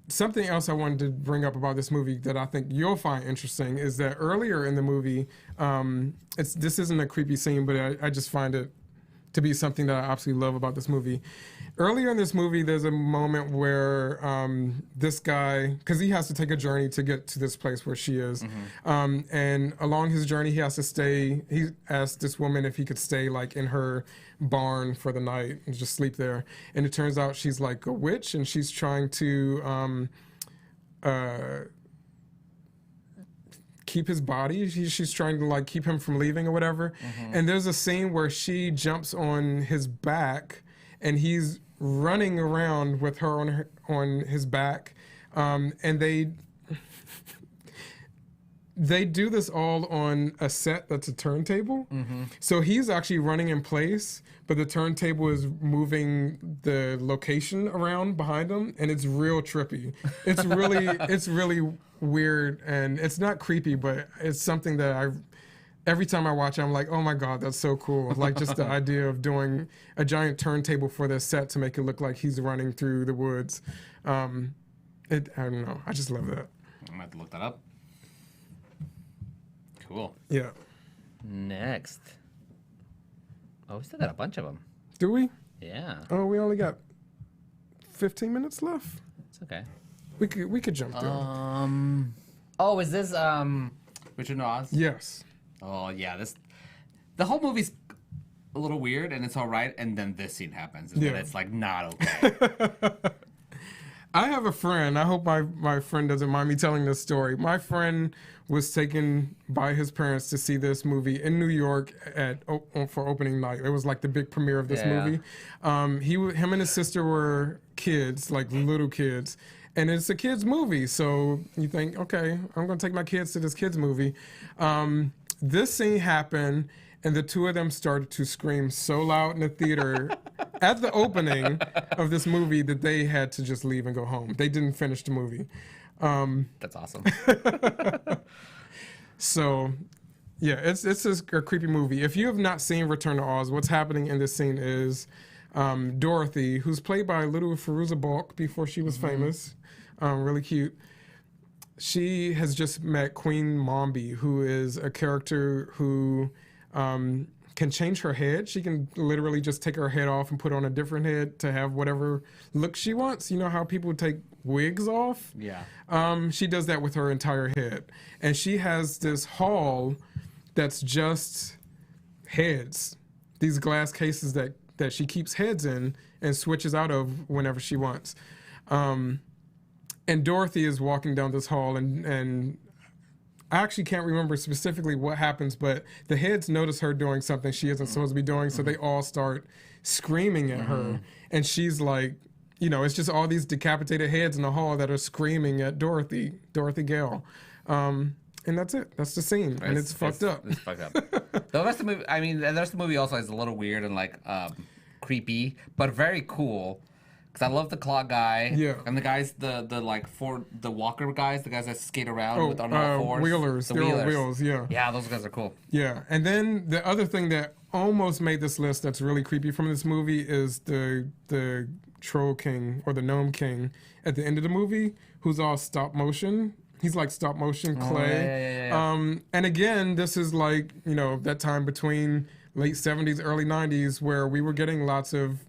S2: Something else I wanted to bring up about this movie that I think you'll find interesting is that earlier in the movie, this isn't a creepy scene, but I just find it to be something that I absolutely love about this movie. Earlier in this movie, there's a moment where this guy, because he has to take a journey to get to this place where she is, and along his journey, he has to stay. He asked this woman if he could stay like in her barn for the night and just sleep there. And it turns out she's like a witch, and she's trying to keep his body. She's trying to like keep him from leaving or whatever. And there's a scene where she jumps on his back, and he's running around with her on his back, and they do this all on a set that's a turntable. So he's actually running in place, but the turntable is moving the location around behind him, and it's real trippy. It's really weird, and it's not creepy, but it's something that every time I watch it, I'm like, oh my God, that's so cool. Like just the idea of doing a giant turntable for this set to make it look like he's running through the woods. I don't know. I just love that.
S1: I'm gonna have to look that up. Cool.
S2: Yeah.
S1: Next. Oh, we still got a bunch of them.
S2: Do we?
S1: Yeah.
S2: Oh, we only got 15 minutes left?
S1: It's okay.
S2: We could jump through.
S1: Oh, is this Richard Oz?
S2: Yes.
S1: Oh yeah, the whole movie's a little weird, and it's all right, and then this scene happens, and then it's like not okay.
S2: I have a friend. I hope my friend doesn't mind me telling this story. My friend was taken by his parents to see this movie in New York for opening night. It was like the big premiere of this movie. Him and his sister were kids, like little kids. And it's a kid's movie, so you think, okay, I'm going to take my kids to this kid's movie. This scene happened, and the two of them started to scream so loud in the theater at the opening of this movie that they had to just leave and go home. They didn't finish the movie.
S1: That's awesome.
S2: So, yeah, it's a creepy movie. If you have not seen Return to Oz, what's happening in this scene is Dorothy, who's played by little Fairuza Balk before she was famous, really cute. She has just met Queen Mombi, who is a character who can change her head. She can literally just take her head off and put on a different head to have whatever look she wants. You know how people take wigs off.
S1: Yeah.
S2: She does that with her entire head. And she has this hall that's just heads. These glass cases that she keeps heads in and switches out of whenever she wants. And Dorothy is walking down this hall, and I actually can't remember specifically what happens, but the heads notice her doing something she isn't supposed to be doing, so they all start screaming at her. And she's like, you know, it's just all these decapitated heads in the hall that are screaming at Dorothy Gale. And that's it. That's the scene. And it's fucked up.
S1: It's fucked up. The rest of the movie, I mean, the rest of the movie also is a little weird and like creepy, but very cool. Because I love the claw guy.
S2: Yeah.
S1: And the guys, the walker guys, the guys that skate around with on all fours.
S2: Wheelers. They're on wheels, yeah.
S1: Yeah, those guys are cool.
S2: Yeah. And then the other thing that almost made this list that's really creepy from this movie is the Troll King or the Gnome King at the end of the movie, who's all stop motion. He's like stop motion clay.
S1: Yeah.
S2: And again, this is like, you know, that time between late 70s, early 90s where we were getting lots of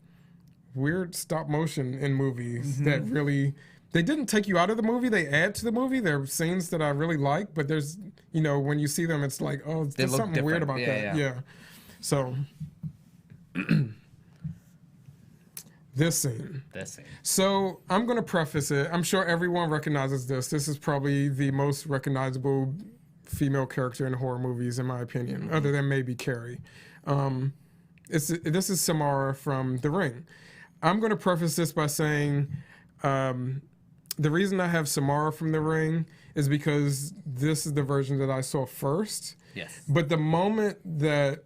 S2: weird stop motion in movies that really, they didn't take you out of the movie, they add to the movie. There are scenes that I really like, but there's, you know, when you see them, it's like, oh, there's something weird about that. Yeah. So, this scene. So, I'm going to preface it. I'm sure everyone recognizes this. This is probably the most recognizable female character in horror movies, in my opinion, other than maybe Carrie. This is Samara from The Ring. I'm going to preface this by saying the reason I have Samara from The Ring is because this is the version that I saw first.
S1: Yes.
S2: But the moment that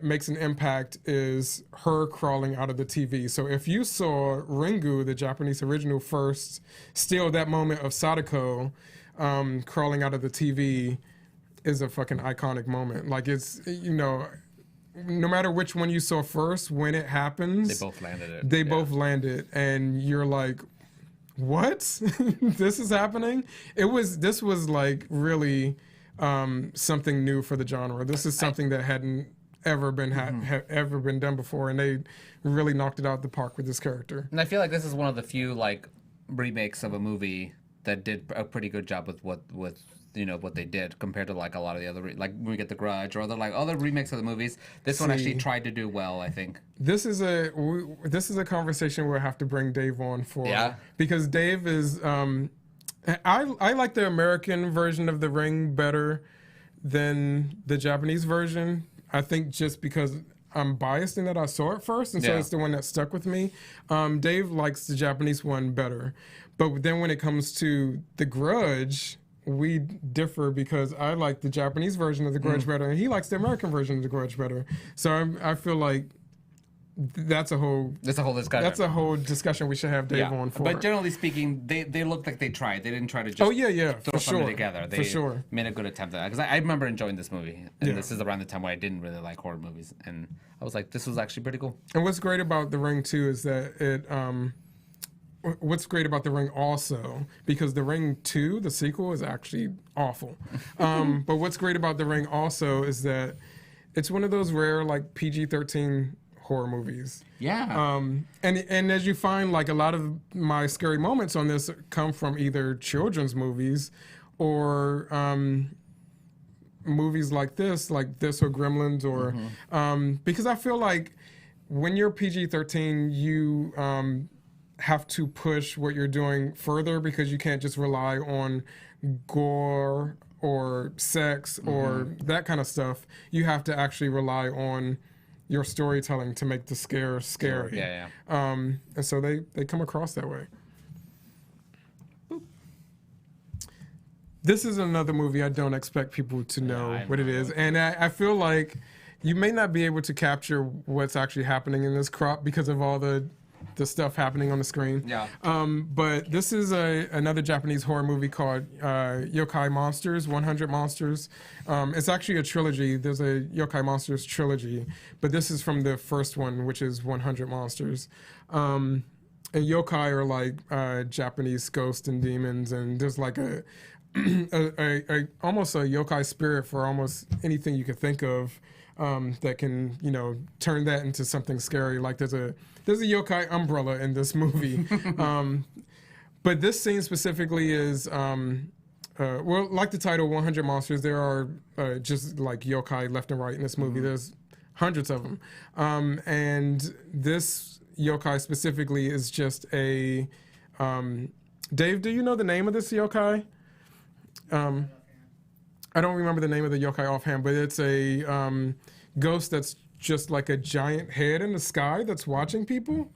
S2: makes an impact is her crawling out of the TV. So if you saw Ringu, the Japanese original first, still that moment of Sadako crawling out of the TV is a fucking iconic moment. Like, it's, you know, no matter which one you saw first, when it happens,
S1: they both landed it.
S2: They both landed, and you're like, what? This is happening? This was like really something new for the genre. This is something that hadn't ever been ever been done before, and they really knocked it out the park with this character.
S1: And I feel like this is one of the few like remakes of a movie that did a pretty good job with what you know what they did compared to like a lot of the other like when we get The Grudge or other remakes of the movies. This one actually tried to do well, I think.
S2: This is a conversation we'll have to bring Dave on for, because Dave is I like the American version of The Ring better than the Japanese version. I think just because I'm biased in that I saw it first, and so it's the one that stuck with me. Dave likes the Japanese one better, but then when it comes to The Grudge, we differ because I like the Japanese version of The Grudge better, and he likes the American version of The Grudge better. So I feel like that's a whole discussion. That's a whole discussion we should have Dave on for.
S1: But generally speaking, they looked like they tried. They didn't try to just throw something together. They made a good attempt at that. Because I remember enjoying this movie, and this is around the time where I didn't really like horror movies, and I was like, this was actually pretty cool.
S2: And what's great about The Ring too is that it. What's great about The Ring also, because The Ring 2, the sequel, is actually awful. But what's great about The Ring also is that it's one of those rare like PG-13 horror movies.
S1: Yeah.
S2: And as you find, like a lot of my scary moments on this come from either children's movies or movies like this or Gremlins or because I feel like when you're PG-13, you have to push what you're doing further because you can't just rely on gore or sex or that kind of stuff. You have to actually rely on your storytelling to make the scare scary.
S1: Yeah.
S2: And so they come across that way. Boop. This is another movie I don't expect people to know what it is. And I feel like you may not be able to capture what's actually happening in this crop because of all the stuff happening on the screen.
S1: Yeah.
S2: But this is another Japanese horror movie called Yokai Monsters, 100 Monsters. It's actually a trilogy. There's a Yokai Monsters trilogy, but this is from the first one, which is 100 Monsters. And yokai are like Japanese ghosts and demons, and there's like a almost a yokai spirit for almost anything you could think of that can, you know, turn that into something scary. Like there's a yokai umbrella in this movie. But But this scene specifically is, well, like the title, 100 monsters. There are just like yokai left and right in this movie. There's hundreds of them. And this yokai specifically is just a... Dave, do you know the name of this yokai? I don't remember the name of the yokai offhand, but it's a ghost that's just like a giant head in the sky that's watching people.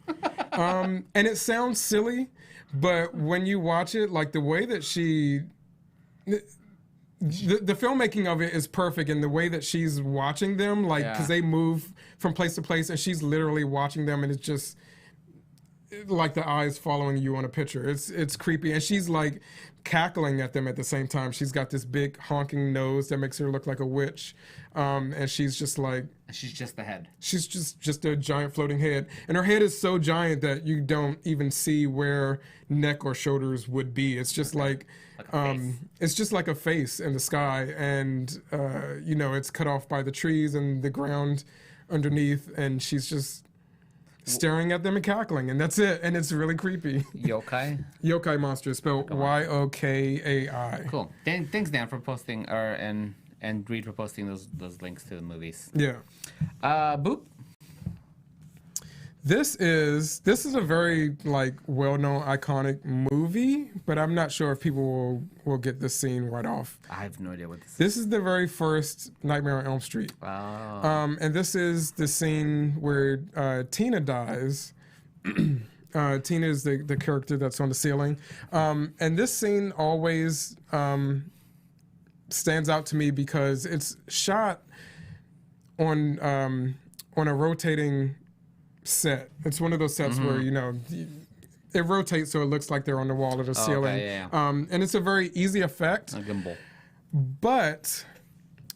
S2: And it sounds silly, but when you watch it, like the way that the filmmaking of it is perfect, and the way that she's watching them, like, because they move from place to place, and she's literally watching them, and it's just like the eyes following you on a picture. It's creepy, and she's like cackling at them at the same time. She's got this big honking nose that makes her look like a witch, and she's just like...
S1: She's just the head.
S2: She's just a giant floating head, and her head is so giant that you don't even see where neck or shoulders would be. It's just like it's just like a face in the sky, and you know, it's cut off by the trees and the ground underneath, and she's just staring at them and cackling, and that's it, and it's really creepy.
S1: Yokai?
S2: Yokai monster, spelled Y-O-K-A-I.
S1: Cool. Thanks, Dan, for posting, and Reed for posting those links to the movies.
S2: Yeah.
S1: Boop.
S2: This is a very like well-known iconic movie, but I'm not sure if people will get this scene right off.
S1: I have no idea what this is.
S2: This is the very first Nightmare on Elm Street.
S1: Oh.
S2: And this is the scene where Tina dies. Tina is the character that's on the ceiling. And this scene always stands out to me because it's shot on a rotating set. It's one of those sets where, you know, it rotates so it looks like they're on the wall or the ceiling.
S1: Okay, yeah.
S2: And it's a very easy effect.
S1: A gimbal.
S2: But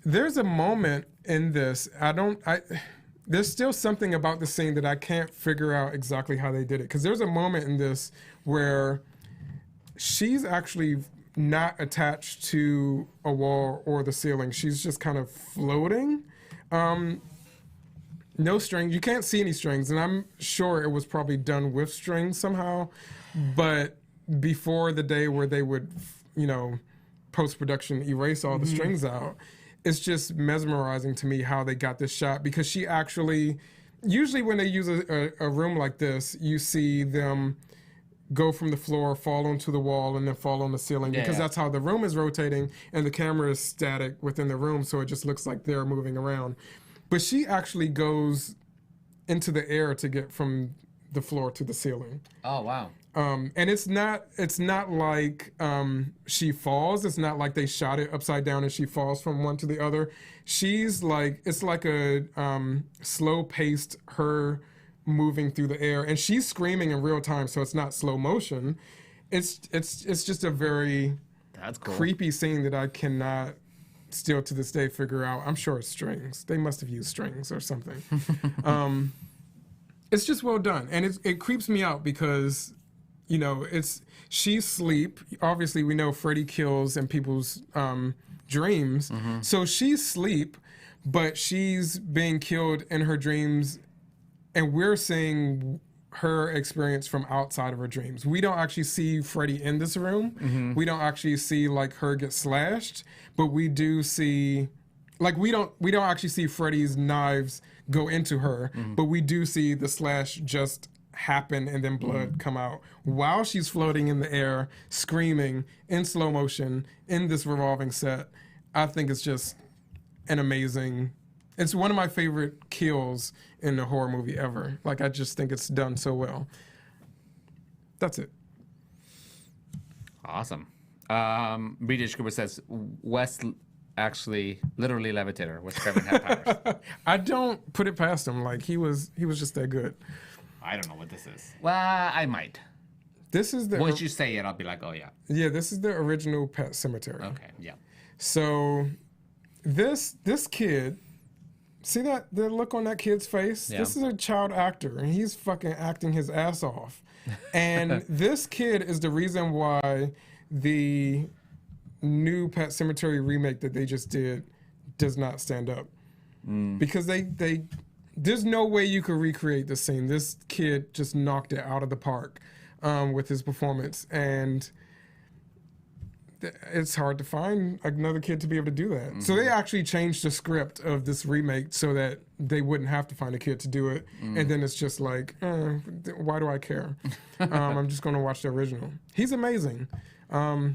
S2: there's a moment in this, there's still something about the scene that I can't figure out exactly how they did it. Because there's a moment in this where she's actually not attached to a wall or the ceiling. She's just kind of floating. No strings. You can't see any strings, and I'm sure it was probably done with strings somehow. But before the day where they would, you know, post-production erase all the strings out, it's just mesmerizing to me how they got this shot, because she actually, usually when they use a room like this, you see them go from the floor, fall onto the wall, and then fall on the ceiling, because that's how the room is rotating, and the camera is static within the room, so it just looks like they're moving around. But she actually goes into the air to get from the floor to the ceiling.
S1: Oh, wow.
S2: And it's not like she falls. It's not like they shot it upside down and she falls from one to the other. She's like, it's like a slow-paced her moving through the air, and she's screaming in real time, so it's not slow motion. It's just a very creepy scene that I cannot still to this day figure out. I'm sure it's strings. They must have used strings or something. It's just well done, and it creeps me out because, you know, she's sleep. Obviously, we know Freddy kills in people's dreams, so she's sleep, but she's being killed in her dreams, and we're seeing her experience from outside of her dreams. We don't actually see Freddy in this room. We don't actually see like her get slashed, but we do see, like, we don't actually see Freddy's knives go into her, but we do see the slash just happen and then blood come out while she's floating in the air, screaming in slow motion in this revolving set. I think it's just an amazing. It's one of my favorite kills in a horror movie ever. Like, I just think it's done so well. That's it.
S1: Awesome. British Cooper says, Wes actually literally levitator. Wes Craven had powers.
S2: I don't put it past him. Like, he was just that good.
S1: I don't know what this is. Well, I might.
S2: This is the...
S1: Once you say it, I'll be like, oh, yeah.
S2: Yeah, this is the original Pet Cemetery.
S1: Okay, yeah.
S2: So, this kid... See the look on that kid's face? Yeah. This is a child actor, and he's fucking acting his ass off. And this kid is the reason why the new Pet Sematary remake that they just did does not stand up. Because there's no way you could recreate this scene. This kid just knocked it out of the park. with his performance, and it's hard to find another kid to be able to do that. So they actually changed the script of this remake so that they wouldn't have to find a kid to do it. And then it's just like, why do I care? I'm just going to watch the original. He's amazing. I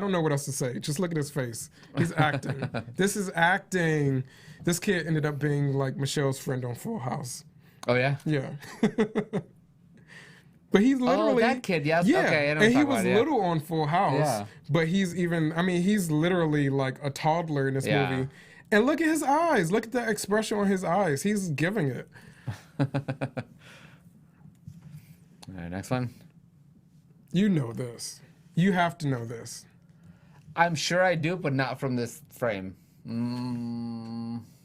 S2: don't know what else to say. Just look at his face. He's acting. This is acting. This kid ended up being like Michelle's friend on Full House.
S1: Oh, yeah?
S2: Yeah. But he's literally...
S1: Oh, that kid, yes.
S2: Yeah,
S1: Okay, I know
S2: and he
S1: what
S2: was
S1: you're talking about,
S2: little on Full House.
S1: Yeah.
S2: But he's even... I mean, he's literally like a toddler in this movie. And look at his eyes. Look at the expression on his eyes. He's giving it.
S1: All right, next one.
S2: You know this. You have to know this.
S1: I'm sure I do, but not from this frame.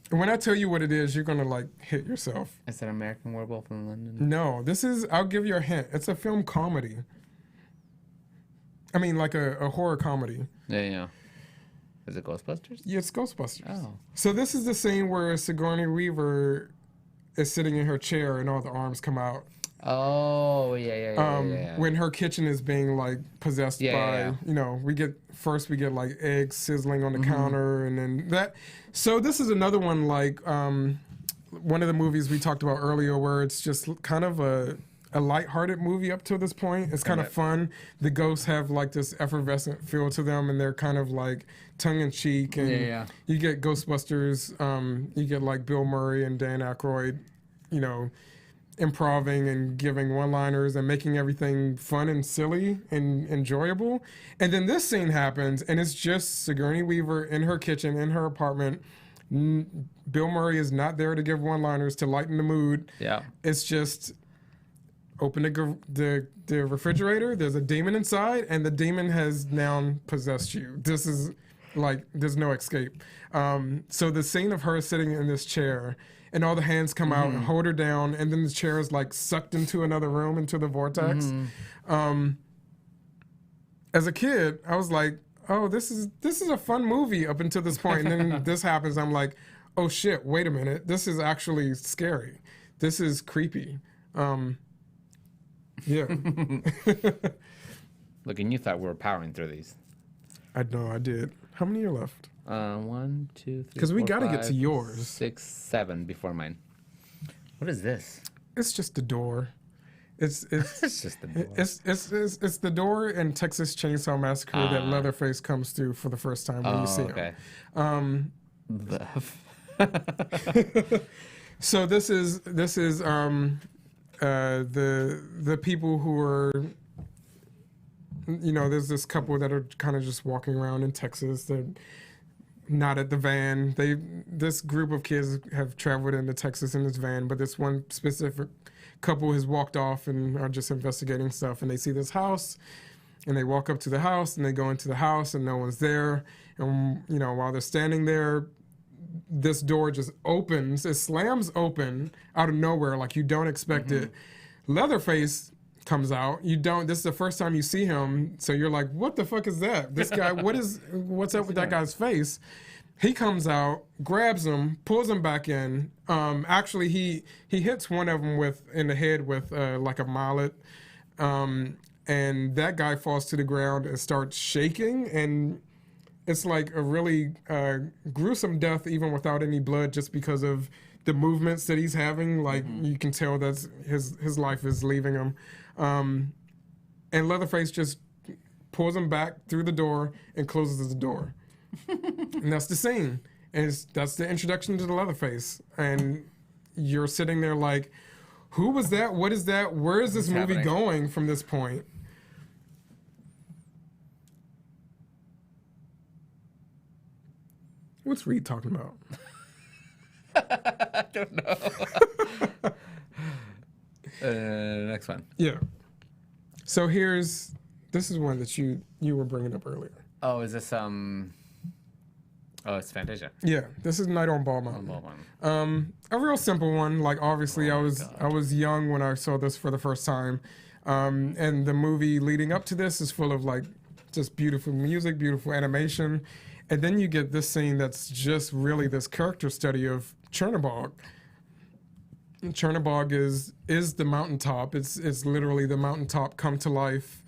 S2: When I tell you what it is, you're going to like hit yourself.
S1: Is it American Werewolf in London?
S2: No, this is... I'll give you a hint. It's a film comedy. I mean, like a horror comedy.
S1: Yeah. Is it Ghostbusters?
S2: Yeah, it's Ghostbusters.
S1: Oh. So
S2: this is the scene where Sigourney Weaver is sitting in her chair and all the arms come out.
S1: Oh, yeah.
S2: When her kitchen is being like possessed by, you know, we get like eggs sizzling on the counter, and then that. So this is another one like one of the movies we talked about earlier where it's just kind of a lighthearted movie up to this point. It's kind of fun. The ghosts have like this effervescent feel to them, and they're kind of like tongue in cheek. And you get Ghostbusters. You get like Bill Murray and Dan Aykroyd, you know, improving and giving one-liners and making everything fun and silly and enjoyable. And then this scene happens, and it's just Sigourney Weaver in her kitchen, in her apartment. Bill Murray is not there to give one-liners to lighten the mood. Yeah. It's just open the refrigerator, there's a demon inside, and the demon has now possessed you. This is like, there's no escape. So the scene of her sitting in this chair, and all the hands come out and hold her down, and then the chair is like sucked into another room, into the vortex. As a kid, I was like, oh, this is a fun movie up until this point. And then this happens, I'm like, oh shit, wait a minute. This is actually scary. This is creepy. Yeah.
S1: Look, and you thought we were powering through these.
S2: I know, I did. How many are left?
S1: 1, 2, 3.
S2: Because we got to get to
S1: 5,
S2: yours.
S1: 6, 7 before mine. What is this?
S2: It's just the door. It's
S1: It's just the door.
S2: It's the door in Texas Chainsaw Massacre that Leatherface comes through for the first time when you see him. So this is the people who are, you know, there's this couple that are kind of just walking around in Texas. They're not at the van. This group of kids have traveled into Texas in this van, but this one specific couple has walked off and are just investigating stuff, and they see this house, and they walk up to the house, and they go into the house, and no one's there. And, you know, while they're standing there, this door just opens. It slams open out of nowhere, like you don't expect it. Leatherface comes out. This is the first time you see him, so you're like, what the fuck is that? This guy, what's up with that guy's face? He comes out, grabs him, pulls him back in. Actually, he hits one of them in the head with like a mallet, and that guy falls to the ground and starts shaking, and it's like a really gruesome death, even without any blood, just because of the movements that he's having. Like you can tell that his life is leaving him. And Leatherface just pulls him back through the door and closes the door. And that's the scene. And that's the introduction to the Leatherface. And you're sitting there like, who was that? What is that? Where is this movie going from this point? What's Reed talking about?
S1: I don't know. Next one.
S2: Yeah. So this is one that you were bringing up earlier.
S1: Oh, is this Oh, it's Fantasia.
S2: Yeah, this is Night on Ball Mountain. A real simple one. Like obviously, I was young when I saw this for the first time, and the movie leading up to this is full of like just beautiful music, beautiful animation, and then you get this scene that's just really this character study of Chernabog. Chernabog is the mountaintop. It's literally the mountaintop come to life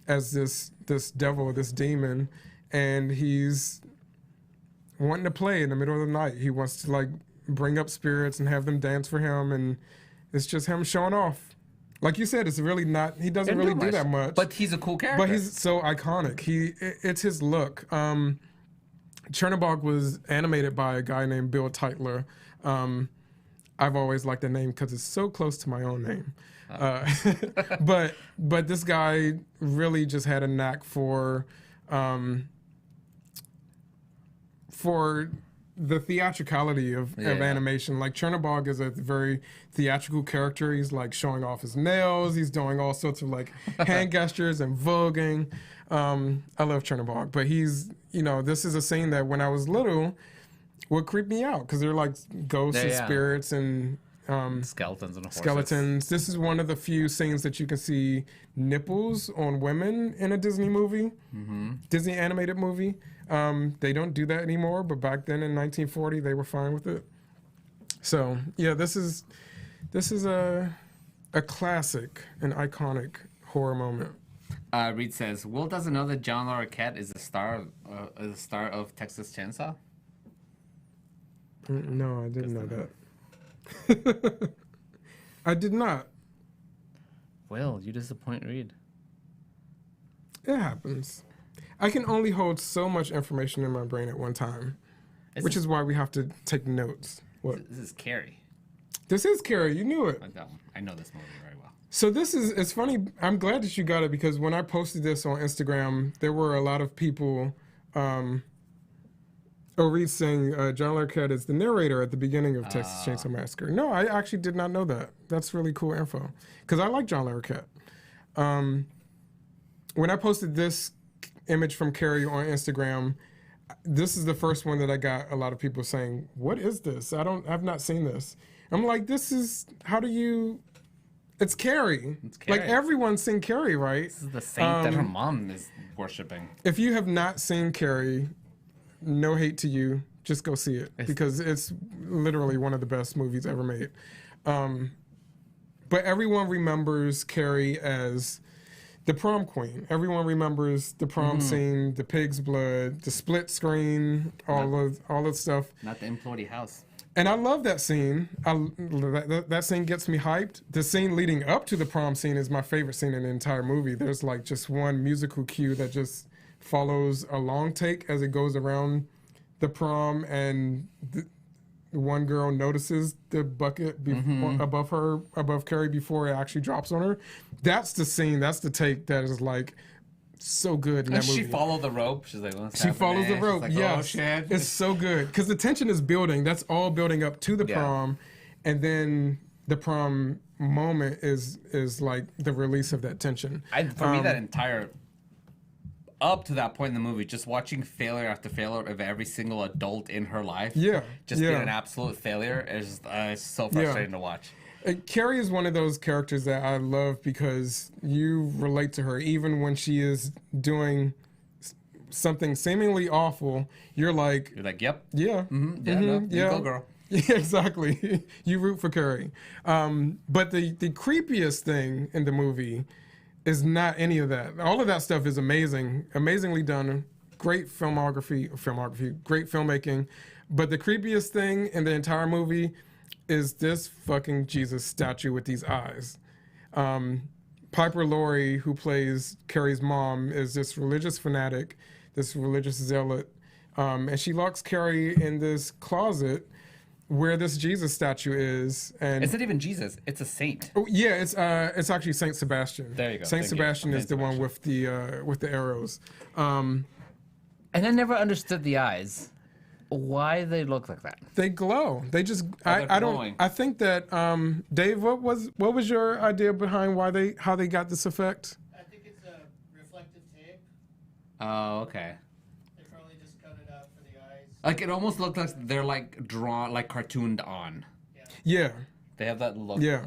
S2: as this devil, this demon, and he's wanting to play in the middle of the night. He wants to like bring up spirits and have them dance for him, and it's just him showing off. Like you said, it's really not. He doesn't really do that much.
S1: But he's a cool character.
S2: But he's so iconic. It's his look. Chernabog was animated by a guy named Bill Titler. I've always liked the name because it's so close to my own name. But this guy really just had a knack for the theatricality of animation. Like Chernabog is a very theatrical character. He's like showing off his nails. He's doing all sorts of like hand gestures and voguing. I love Chernabog, but he's, this is a scene that when I was little would creep me out because they're like ghosts and spirits and
S1: skeletons and horses.
S2: Skeletons. This is one of the few scenes that you can see nipples on women in a Disney movie, Disney animated movie. They don't do that anymore, but back then in 1940, they were fine with it. So yeah, this is a classic, an iconic horror moment.
S1: Reed says, Will doesn't know that John Larroquette is the star of Texas Chainsaw?
S2: No, I didn't know that. I did not.
S1: Will, you disappoint Reed.
S2: It happens. I can only hold so much information in my brain at one time, which is why we have to take notes. What?
S1: This is Carrie.
S2: This is Carrie. You knew it.
S1: I know this movie very well.
S2: So it's funny. I'm glad that you got it because when I posted this on Instagram, there were a lot of people, Reed saying John Larroquette is the narrator at the beginning of Texas Chainsaw Massacre. No, I actually did not know that. That's really cool info because I like John Larroquette. When I posted this image from Carrie on Instagram, this is the first one that I got a lot of people saying, "What is this? I've not seen this." I'm like, "This is it's Carrie.
S1: It's Carrie.
S2: Like everyone's seen Carrie, right?
S1: This is the saint that her mom is worshiping.
S2: If you have not seen Carrie, no hate to you, just go see it because it's literally one of the best movies ever made. But everyone remembers Carrie as the prom queen. Everyone remembers the prom scene, the pig's blood, the split screen, all the stuff.
S1: Not the imploding house.
S2: And I love that scene. That scene gets me hyped. The scene leading up to the prom scene is my favorite scene in the entire movie. There's like just one musical cue that just follows a long take as it goes around the prom, and the one girl notices the bucket above Carrie before it actually drops on her. That's the scene. That's the take that is like so good in that movie.
S1: She followed the rope. She's like,
S2: she follows the rope.
S1: Like,
S2: yes.
S1: Oh, shit.
S2: It's so good because the tension is building. That's all building up to the prom, and then the prom moment is like the release of that tension.
S1: For me, that entire up to that point in the movie, just watching failure after failure of every single adult in her life, just being an absolute failure is so frustrating to watch.
S2: Carrie is one of those characters that I love because you relate to her. Even when she is doing something seemingly awful, you're like,
S1: yep.
S2: Yeah.
S1: You go, girl.
S2: Yeah, exactly. You root for Carrie. But the creepiest thing in the movie is not any of that. All of that stuff is amazingly done. Great filmography, great filmmaking. But the creepiest thing in the entire movie is this fucking Jesus statue with these eyes. Piper Laurie, who plays Carrie's mom, is this religious fanatic, this religious zealot, and she locks Carrie in this closet where this Jesus statue is. And
S1: it's not even Jesus; it's a saint.
S2: Oh, yeah, it's actually Saint Sebastian.
S1: There you go.
S2: Saint Sebastian is the one with the arrows.
S1: And I never understood the eyes. Why they look like that?
S2: They glow. They just. I don't. I think that Dave, what was your idea behind how they got this effect?
S14: I think it's a reflective tape.
S1: Oh, okay.
S14: They probably just cut it out for the eyes.
S1: Like it almost looked like they're like drawn, like cartooned on.
S2: Yeah.
S1: They have that look.
S2: Yeah.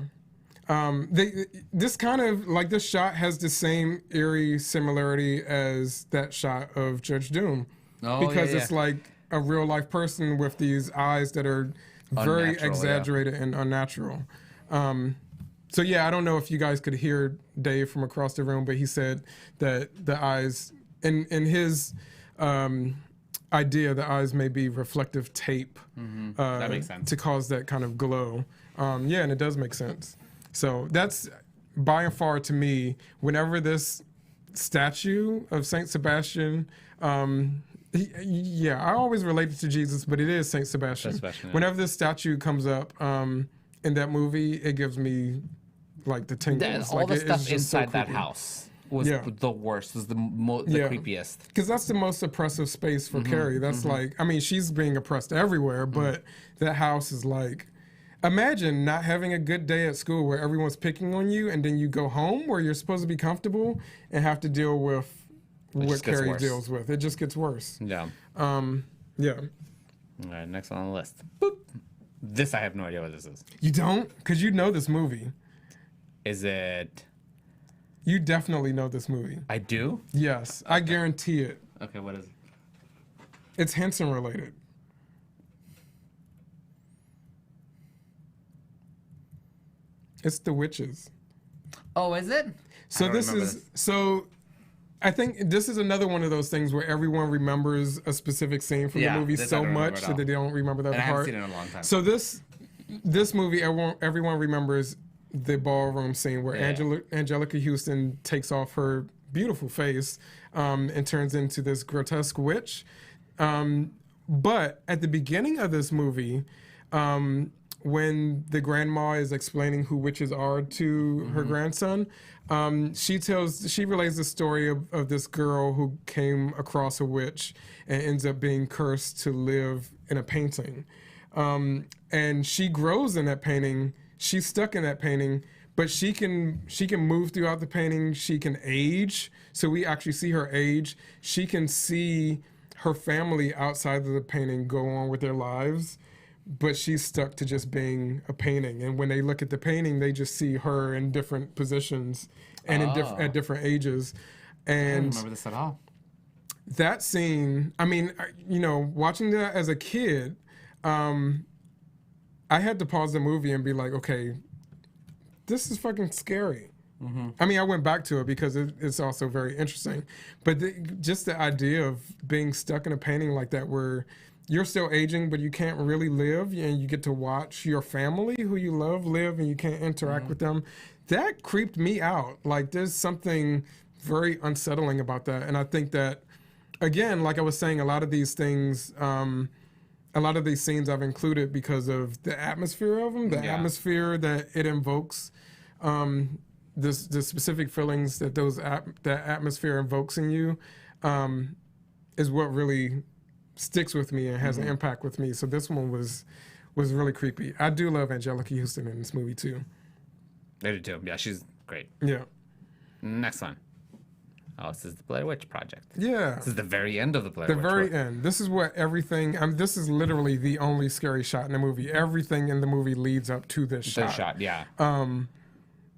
S2: This kind of like this shot has the same eerie similarity as that shot of Judge Doom, because it's like a real life person with these eyes that are very
S1: Unnatural,
S2: exaggerated and unnatural. So yeah, I don't know if you guys could hear Dave from across the room, but he said that the eyes, in his idea, the eyes may be reflective tape
S1: That makes sense.
S2: to cause that kind of glow. Yeah, and it does make sense. So that's by and far to me, whenever this statue of Saint Sebastian, I always relate it to Jesus, but it is Saint Sebastian. Whenever this statue comes up in that movie, it gives me like the tingles.
S1: All the
S2: it's
S1: stuff
S2: just so
S1: inside that
S2: creepy.
S1: house was the worst, was the creepiest.
S2: Because that's the most oppressive space for Carrie. That's like, I mean, she's being oppressed everywhere, but that house is like, imagine not having a good day at school where everyone's picking on you, and then you go home where you're supposed to be comfortable and have to deal with what Carrie deals with. It just gets worse.
S1: Yeah.
S2: Yeah.
S1: All right, next on the list. Boop. This, I have no idea what this is.
S2: You don't? Because you know this movie.
S1: Is it...
S2: You definitely know this movie.
S1: I do?
S2: Yes, I guarantee it.
S1: Okay, what is it?
S2: It's Henson related. It's The Witches.
S1: Oh, is it?
S2: So I think this is another one of those things where everyone remembers a specific scene from the movie so much that they don't remember that
S1: and
S2: part.
S1: I haven't seen it in a long time.
S2: So this movie, everyone remembers the ballroom scene where Angelica Houston takes off her beautiful face and turns into this grotesque witch. But at the beginning of this movie, when the grandma is explaining who witches are to her grandson, she relays the story of this girl who came across a witch and ends up being cursed to live in a painting. And she grows in that painting. She's stuck in that painting, but she can move throughout the painting. She can age. So we actually see her age. She can see her family outside of the painting go on with their lives, but she's stuck to just being a painting. And when they look at the painting, they just see her in different positions and at different ages. And
S1: I don't remember this at all.
S2: That scene, I mean, watching that as a kid, I had to pause the movie and be like, okay, this is fucking scary. I mean, I went back to it because it's also very interesting. But just the idea of being stuck in a painting like that where you're still aging, but you can't really live, and you get to watch your family who you love live, and you can't interact with them. That creeped me out. Like, there's something very unsettling about that. And I think that, again, like I was saying, a lot of these things, a lot of these scenes I've included because of the atmosphere of them, atmosphere that it invokes, the specific feelings that that atmosphere invokes in you, is what really sticks with me and has an impact with me. So this one was really creepy. I do love Angelica Houston in this movie too.
S1: I do too. Yeah, she's great.
S2: Yeah.
S1: Next one. Oh, this is the Blair Witch Project.
S2: Yeah.
S1: This is the very end of the Blair Witch.
S2: The very end. This is what everything... this is literally the only scary shot in the movie. Everything in the movie leads up to this shot.
S1: This shot, yeah.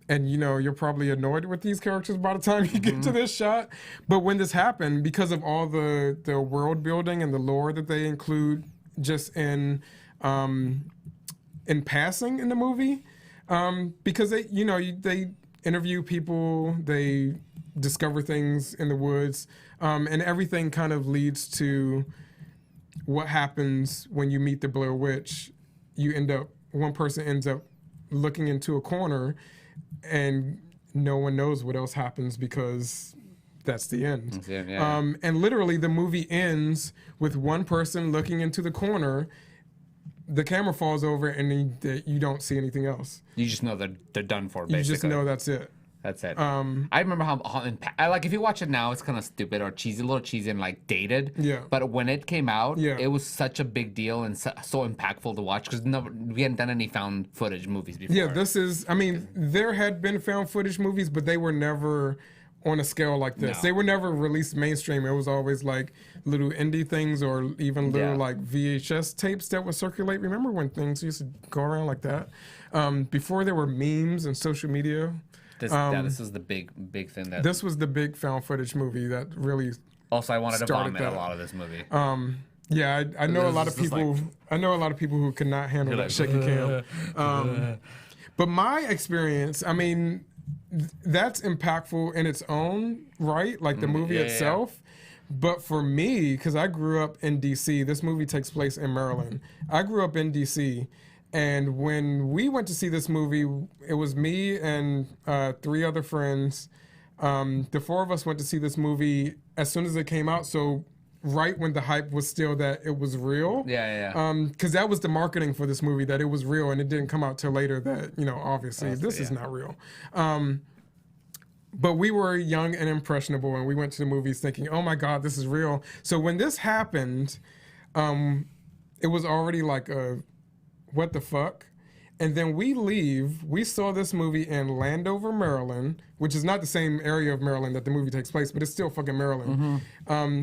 S2: And you're probably annoyed with these characters by the time you get to this shot. But when this happened, because of all the world building and the lore that they include just in passing in the movie, because they interview people, they discover things in the woods, and everything kind of leads to what happens when you meet the Blair Witch. One person ends up looking into a corner, and no one knows what else happens because that's the end.
S1: Yeah.
S2: And literally the movie ends with one person looking into the corner, the camera falls over, and you don't see anything else.
S1: You just know they're done for, basically.
S2: You just know that's it.
S1: That's it. I remember how like, if you watch it now, it's kind of stupid or cheesy, a little cheesy and like dated.
S2: Yeah.
S1: But when it came out, it was such a big deal and so impactful to watch because we hadn't done any found footage movies before.
S2: Yeah, there had been found footage movies, but they were never on a scale like this.
S1: No.
S2: They were never released mainstream. It was always like little indie things or even little like VHS tapes that would circulate. Remember when things used to go around like that? Before there were memes and social media.
S1: This was the big thing this
S2: was the big found footage movie that really
S1: also I wanted to vomit a lot of this movie.
S2: Yeah, I know a lot of
S1: It's just
S2: people. I know a lot of people who could not handle that shaky cam. But my experience, I mean, that's impactful in its own right, like the movie itself. But for me, because I grew up in D.C., this movie takes place in Maryland. I grew up in D.C., and when we went to see this movie, it was me and 3 other friends. The 4 of us went to see this movie as soon as it came out. So right when the hype was still that it was real. Because that was the marketing for this movie, that it was real, and it didn't come out till later that, obviously this is not real. But we were young and impressionable, and we went to the movies thinking, oh my God, this is real. So when this happened, it was already like a, what the fuck? And then we saw this movie in Landover, Maryland, which is not the same area of Maryland that the movie takes place, but it's still fucking Maryland.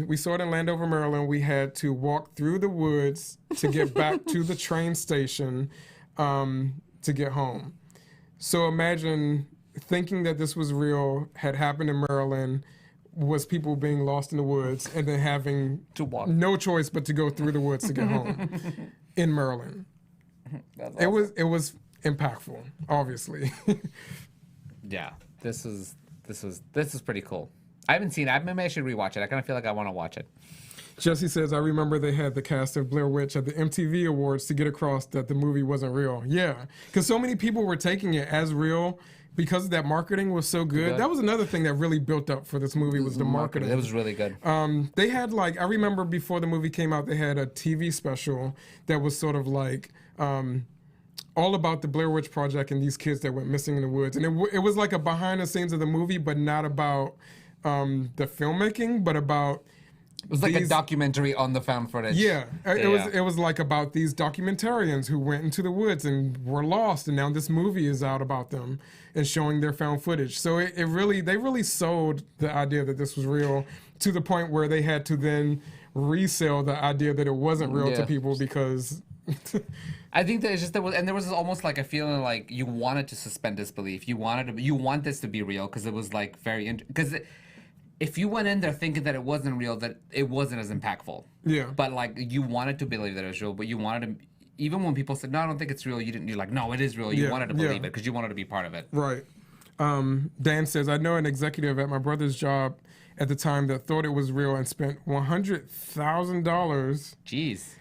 S2: We saw it in Landover, Maryland. We had to walk through the woods to get back to the train station to get home. So imagine thinking that this was real, had happened in Maryland, was people being lost in the woods, and then having to walk, no choice but to go through the woods to get home in Maryland. That's awesome. It was impactful, obviously.
S1: Yeah, this is pretty cool. I haven't seen it. Maybe I should rewatch it. I kind of feel like I want to watch it.
S2: Jesse says, I remember they had the cast of Blair Witch at the MTV Awards to get across that the movie wasn't real. Yeah, because so many people were taking it as real because that marketing was so good. That was another thing that really built up for this movie was the marketing.
S1: It was really good.
S2: They had I remember before the movie came out, they had a TV special that was sort of like all about the Blair Witch Project and these kids that went missing in the woods. And it was like a behind the scenes of the movie, but not about the filmmaking, but about...
S1: It was like a documentary on the found footage.
S2: Yeah, it was like about these documentarians who went into the woods and were lost, and now this movie is out about them and showing their found footage. So they really sold the idea that this was real to the point where they had to then resell the idea that it wasn't real to people because...
S1: I think that it's just there was almost like a feeling like you wanted to suspend disbelief. You want this to be real because it was like because if you went in there thinking that it wasn't real, that it wasn't as impactful.
S2: Yeah.
S1: But like you wanted to believe that it was real, but you wanted to, even when people said no, I don't think it's real, you're like, no, it is real. You wanted to believe it because you wanted to be part of it.
S2: Right. Dan says, I know an executive at my brother's job at the time that thought it was real and spent $100,000.
S1: Jeez.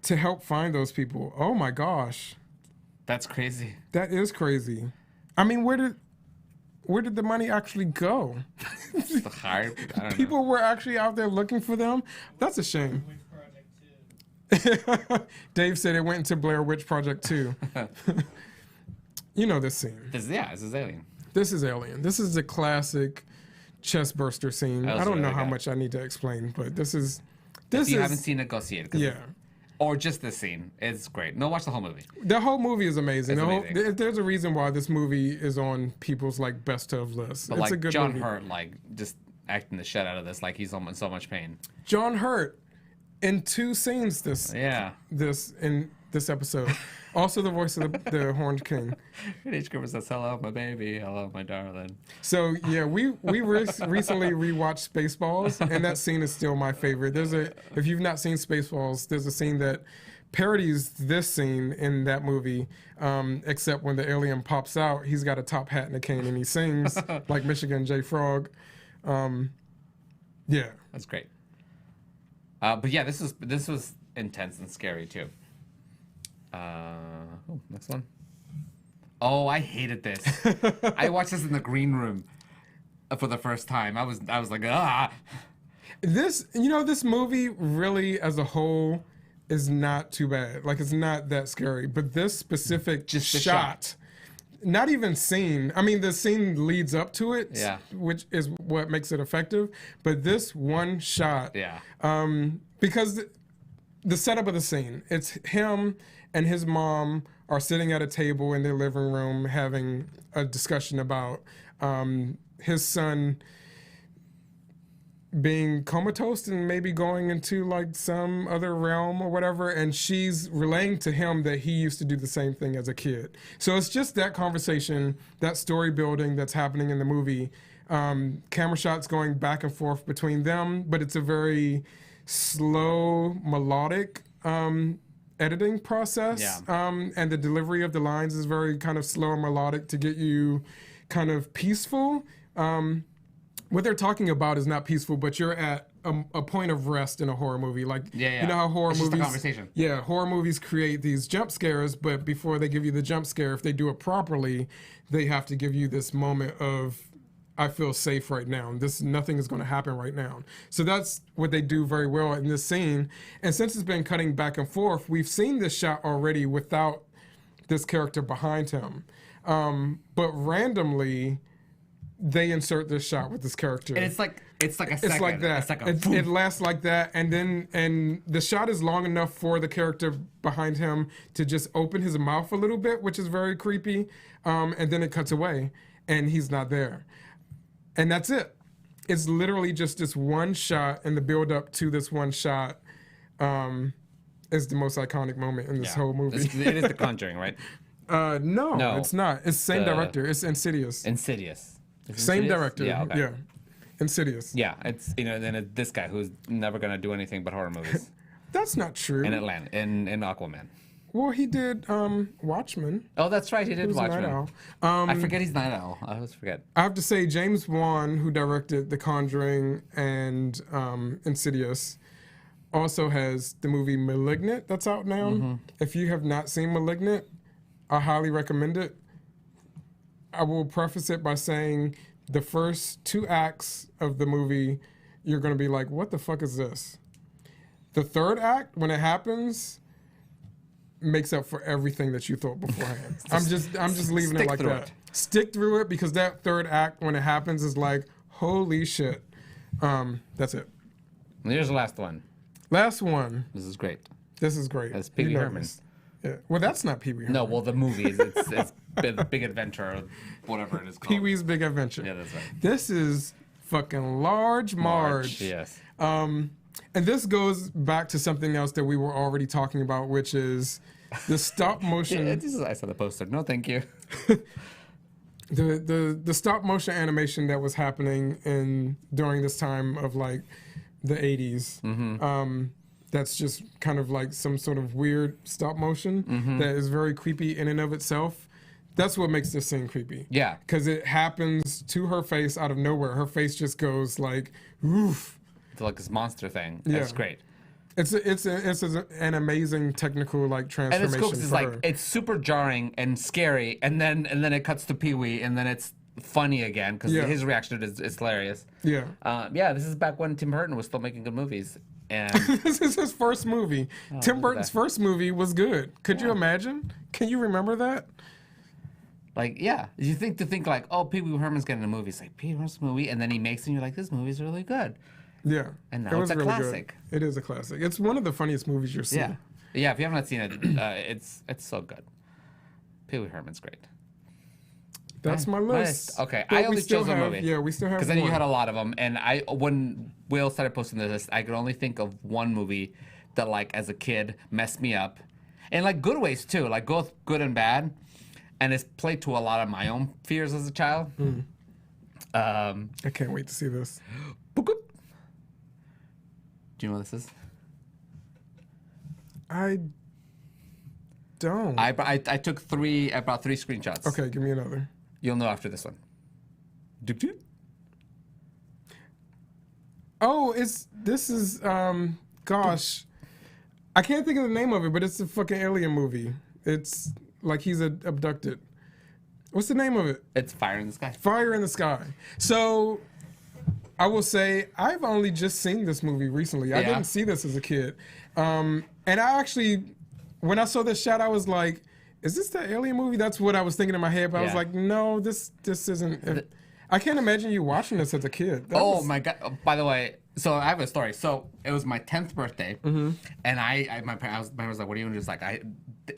S2: To help find those people. Oh my gosh.
S1: That's crazy.
S2: That is crazy. I mean, where did the money actually go? People were actually out there looking for them. That's a shame. Dave said it went into Blair Witch Project 2. You know this scene.
S1: This is Alien.
S2: This is Alien. This is the classic chest burster scene. I don't know how much I need to explain, but this is...
S1: If you haven't seen it, go see it.
S2: Yeah.
S1: Or just this scene. It's great. No, watch the whole movie.
S2: The whole movie is amazing. There's a reason why this movie is on people's best of lists.
S1: But
S2: it's a good
S1: John
S2: movie.
S1: Hurt, just acting the shit out of this, like he's in so much pain.
S2: John Hurt in 2 scenes in this episode. Also the voice of the Horned King.
S1: Each group says, hello, my baby. Hello, my darling.
S2: So, yeah, we recently rewatched Spaceballs, and that scene is still my favorite. If you've not seen Spaceballs, there's a scene that parodies this scene in that movie, except when the alien pops out, he's got a top hat and a cane, and he sings like Michigan J. Frog. Yeah.
S1: That's great. But yeah, this was intense and scary, too. Next one. Oh, I hated this. I watched this in the green room for the first time. I was like, ah.
S2: This movie really, as a whole, is not too bad. It's not that scary. But this specific shot, not even scene. I mean, the scene leads up to it, which is what makes it effective. But this one shot, because the setup of the scene, it's him and his mom are sitting at a table in their living room having a discussion about his son being comatose and maybe going into some other realm or whatever, and she's relaying to him that he used to do the same thing as a kid. So it's just that conversation, that story building that's happening in the movie. Camera shots going back and forth between them, but it's a very slow melodic editing process.
S1: Yeah.
S2: And the delivery of the lines is very kind of slow and melodic to get you kind of peaceful. What they're talking about is not peaceful, but you're at a point of rest in a horror movie. Like,
S1: Yeah.
S2: you know how horror
S1: It's
S2: movies...
S1: just a conversation.
S2: Yeah, horror movies create these jump scares, but before they give you the jump scare, if they do it properly, they have to give you this moment of, I feel safe right now. Nothing is going to happen right now. So that's what they do very well in this scene. And since it's been cutting back and forth, we've seen this shot already without this character behind him. But randomly, they insert this shot with this character.
S1: And it's like a second.
S2: It's like that.
S1: It's like
S2: It lasts like that, and the shot is long enough for the character behind him to just open his mouth a little bit, which is very creepy. And then it cuts away, and he's not there. And that's it. It's literally just this one shot, and the build up to this one shot is the most iconic moment in this whole movie.
S1: It is The Conjuring, right?
S2: No, it's not. It's the same director. It's Insidious.
S1: Insidious.
S2: Same director.
S1: Yeah, okay.
S2: Yeah. Insidious.
S1: Yeah, it's then this guy who's never gonna do anything but horror movies.
S2: That's not true.
S1: In Atlanta, in Aquaman.
S2: Well, he did Watchmen.
S1: Oh, that's right, he did
S2: was
S1: Watchmen.
S2: Night Owl.
S1: I forget he's Night Owl. I always forget.
S2: I have to say, James Wan, who directed The Conjuring and Insidious, also has the movie Malignant that's out now.
S1: Mm-hmm.
S2: If you have not seen Malignant, I highly recommend it. I will preface it by saying the first 2 acts of the movie, you're going to be like, what the fuck is this? The third act, when it happens, makes up for everything that you thought beforehand. I'm just leaving it like that. Stick through it, because that third act, when it happens, is like, holy shit. That's it.
S1: And here's the last one.
S2: Last one.
S1: This is great.
S2: This is great.
S1: That's Pee Wee Herman.
S2: Yeah. Well, that's not Pee Wee Herman.
S1: No, well, the movie is it's Big Adventure, or whatever it is called.
S2: Pee Wee's Big Adventure.
S1: Yeah, that's right.
S2: This is fucking Large Marge.
S1: Yes.
S2: And this goes back to something else that we were already talking about, which is the stop motion.
S1: I saw the poster. No, thank you.
S2: the stop motion animation that was happening during this time of like the 80s.
S1: Mm-hmm.
S2: That's just kind of like some sort of weird stop motion that is very creepy in and of itself. That's what makes this scene creepy. Yeah. Because it happens to her face out of nowhere. Her face just goes like, oof.
S1: It's like this monster thing.
S2: Yeah.
S1: That's great.
S2: It's an amazing technical like transformation.
S1: And it's cool because it's
S2: for
S1: like
S2: her.
S1: it's super jarring and scary, and then it cuts to Pee Wee, and then it's funny again because his reaction to it is hilarious.
S2: Yeah.
S1: This is back when Tim Burton was still making good movies. And
S2: this is his first movie. Tim Burton's first movie was good. Could you imagine? Can you remember that?
S1: Like, yeah, you think like, oh, Pee Wee Herman's getting a movie. It's like Pee Wee Herman's movie, and then he makes it, and you're like, this movie's really good.
S2: Yeah.
S1: And now it's a classic.
S2: Good. It is a classic. It's one of the funniest movies you've seen.
S1: Yeah. Yeah, if you have not seen it, it's so good. Pee Wee Herman's great.
S2: That's my list.
S1: Okay,
S2: But
S1: I only chose a movie.
S2: Yeah, we still have
S1: because then you
S2: one.
S1: had a lot of them, and when Will started posting the list, I could only think of one movie that, like, as a kid, messed me up, and like good ways too, like both good and bad, and it's played to a lot of my own fears as a child.
S2: I can't wait to see this.
S1: Do you know what this is?
S2: I don't.
S1: I took three. I brought 3 screenshots.
S2: Okay, give me another.
S1: You'll know after this one.
S2: Oh, this is gosh, I can't think of the name of it, but it's a fucking alien movie. It's like he's abducted. What's the name of it?
S1: It's Fire in the Sky.
S2: Fire in the Sky. So I will say I've only just seen this movie recently. I didn't see this as a kid, and I actually, when I saw this shot, I was like, is this the alien movie? That's what I was thinking in my head, but I was like, no, this isn't. I can't imagine you watching this as a kid.
S1: My God. By the way, so I have a story. So it was my 10th birthday, and my parents was like, what are you doing? Just like,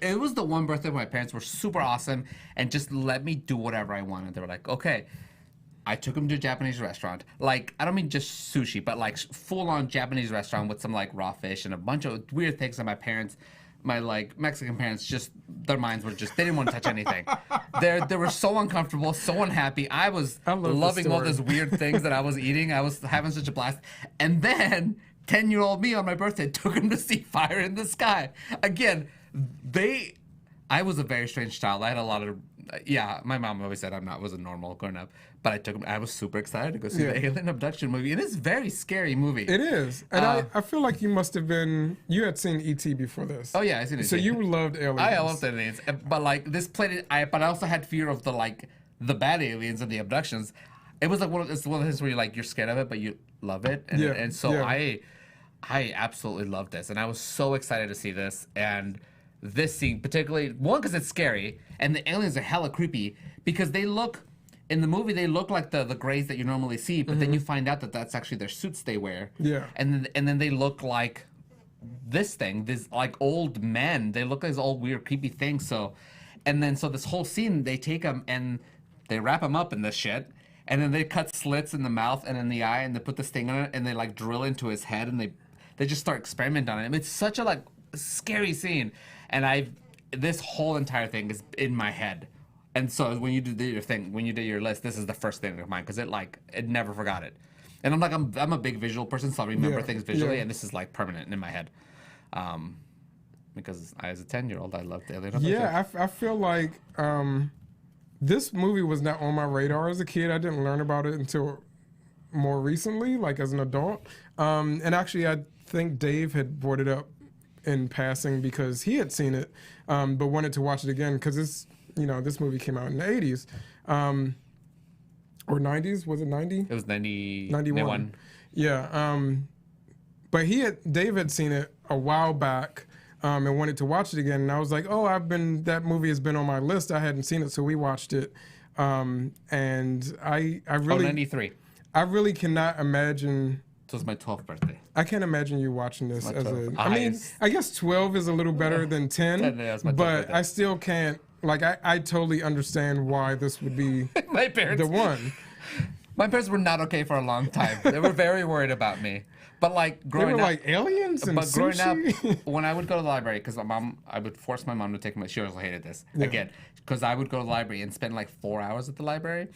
S1: it was the one birthday where my parents were super awesome and just let me do whatever I wanted. They were like, okay. I took them to a Japanese restaurant. Like, I don't mean just sushi, but like full-on Japanese restaurant with some like raw fish and a bunch of weird things that my like Mexican parents, just their minds were just, they didn't want to touch anything. They were so uncomfortable, so unhappy. I was loving all those weird things that I was eating. I was having such a blast. And then 10-year-old me on my birthday took him to see Fire in the Sky. Again, I was a very strange child. I had a lot of, my mom always said wasn't normal growing up, but I took him. I was super excited to go see the alien abduction movie. And it's a very scary movie.
S2: It is. And I feel like you had seen E.T. before this.
S1: Oh yeah, I seen it.
S2: So you loved aliens.
S1: I loved aliens, but like this played it. But I also had fear of the bad aliens and the abductions. It was like one of those where you're scared of it, but you love it. And so I absolutely loved this, and I was so excited to see this. And this scene, particularly, one, because it's scary, and the aliens are hella creepy because they look, in the movie, they look like the grays that you normally see, but then you find out that that's actually their suits they wear.
S2: Yeah.
S1: And then they look like this like old men. They look like these old weird creepy things. So this whole scene, they take them and they wrap them up in this shit, and then they cut slits in the mouth and in the eye, and they put this thing on it, and they like drill into his head, and they just start experimenting on it. I mean, it's such a scary scene, and this whole entire thing is in my head. And so when you did your list, this is the first thing in mind because it never forgot it. And I'm a big visual person, so I remember things visually, and this is like permanent in my head. Because as a 10-year-old, I loved Alien Abduction.
S2: Yeah, I feel like this movie was not on my radar as a kid. I didn't learn about it until more recently, like as an adult. And actually, I think Dave had brought it up in passing because he had seen it, but wanted to watch it again because this movie came out in the 80s. Or 90s? Was it 90?
S1: It was
S2: 91. Yeah. But Dave had seen it a while back and wanted to watch it again. And I was like, that movie has been on my list. I hadn't seen it, so we watched it. And I really...
S1: 93.
S2: I really cannot imagine...
S1: So it's my 12th birthday.
S2: I can't imagine you watching this as a... I mean, I guess 12 is a little better than 10, but I still can't... I totally understand why this would be
S1: my parents,
S2: the one.
S1: My parents were not okay for a long time. They were very worried about me. But growing up...
S2: They were like aliens and
S1: But growing
S2: sushi?
S1: up, when I would go to the library, because I would force my mom to take me... She also hated this.
S2: Yeah.
S1: Again, because I would go to the library and spend 4 hours at the library.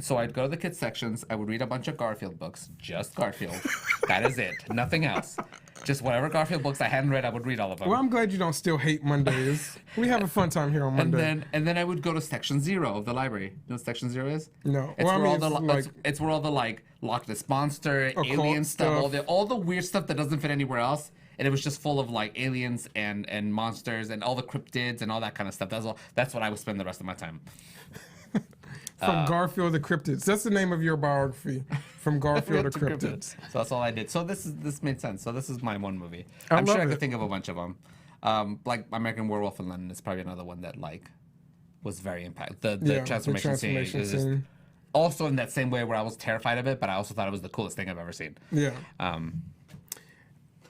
S1: So I'd go to the kids sections. I would read a bunch of Garfield books. Just Garfield. That is it. Nothing else. Just whatever Garfield books I hadn't read, I would read all of them.
S2: Well, I'm glad you don't still hate Mondays. We have a fun time here on Monday.
S1: And then I would go to Section 0 of the library. You know what Section 0 is?
S2: No.
S1: It's where all the Loch Ness Monster, alien stuff, all the weird stuff that doesn't fit anywhere else. And it was just full of aliens and monsters and all the cryptids and all that kind of stuff. That's what I would spend the rest of my time.
S2: From Garfield to Cryptids. That's the name of your biography. From Garfield to Cryptids.
S1: So that's all I did. So this made sense. So this is my one movie. I'm sure I could think of a bunch of them. American Werewolf in London is probably another one that was very impactful. The transformation scene is also in that same way where I was terrified of it, but I also thought it was the coolest thing I've ever seen.
S2: Yeah.